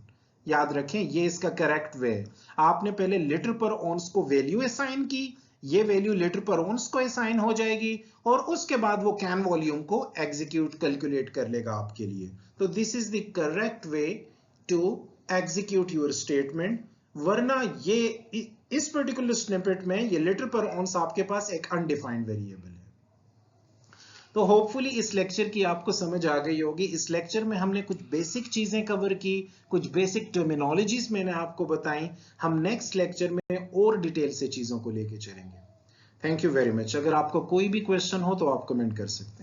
याद रखें, ये इसका करेक्ट वे है। आपने पहले लीटर पर ऑन्स को वैल्यू असाइन की, ये वैल्यू लीटर पर ऑन्स को असाइन हो जाएगी और उसके बाद वो कैन वॉल्यूम को एग्जीक्यूट कैलकुलेट कर लेगा आपके लिए। तो this is the correct way to execute your statement. वरना ये इस पर्टिकुलर स्निपेट में ये लीटर पर ऑन्स आपके पास एक अनडिफाइंड वेरिएबल है। तो होपफुली इस लेक्चर की आपको समझ आ गई होगी। इस लेक्चर में हमने कुछ बेसिक चीजें कवर की, कुछ बेसिक टर्मिनोलॉजीज मैंने आपको बताई। हम नेक्स्ट लेक्चर में और डिटेल से चीजों को लेके चलेंगे। Thank you very much. अगर आपको कोई भी क्वेश्चन हो तो आप कमेंट कर सकते हैं।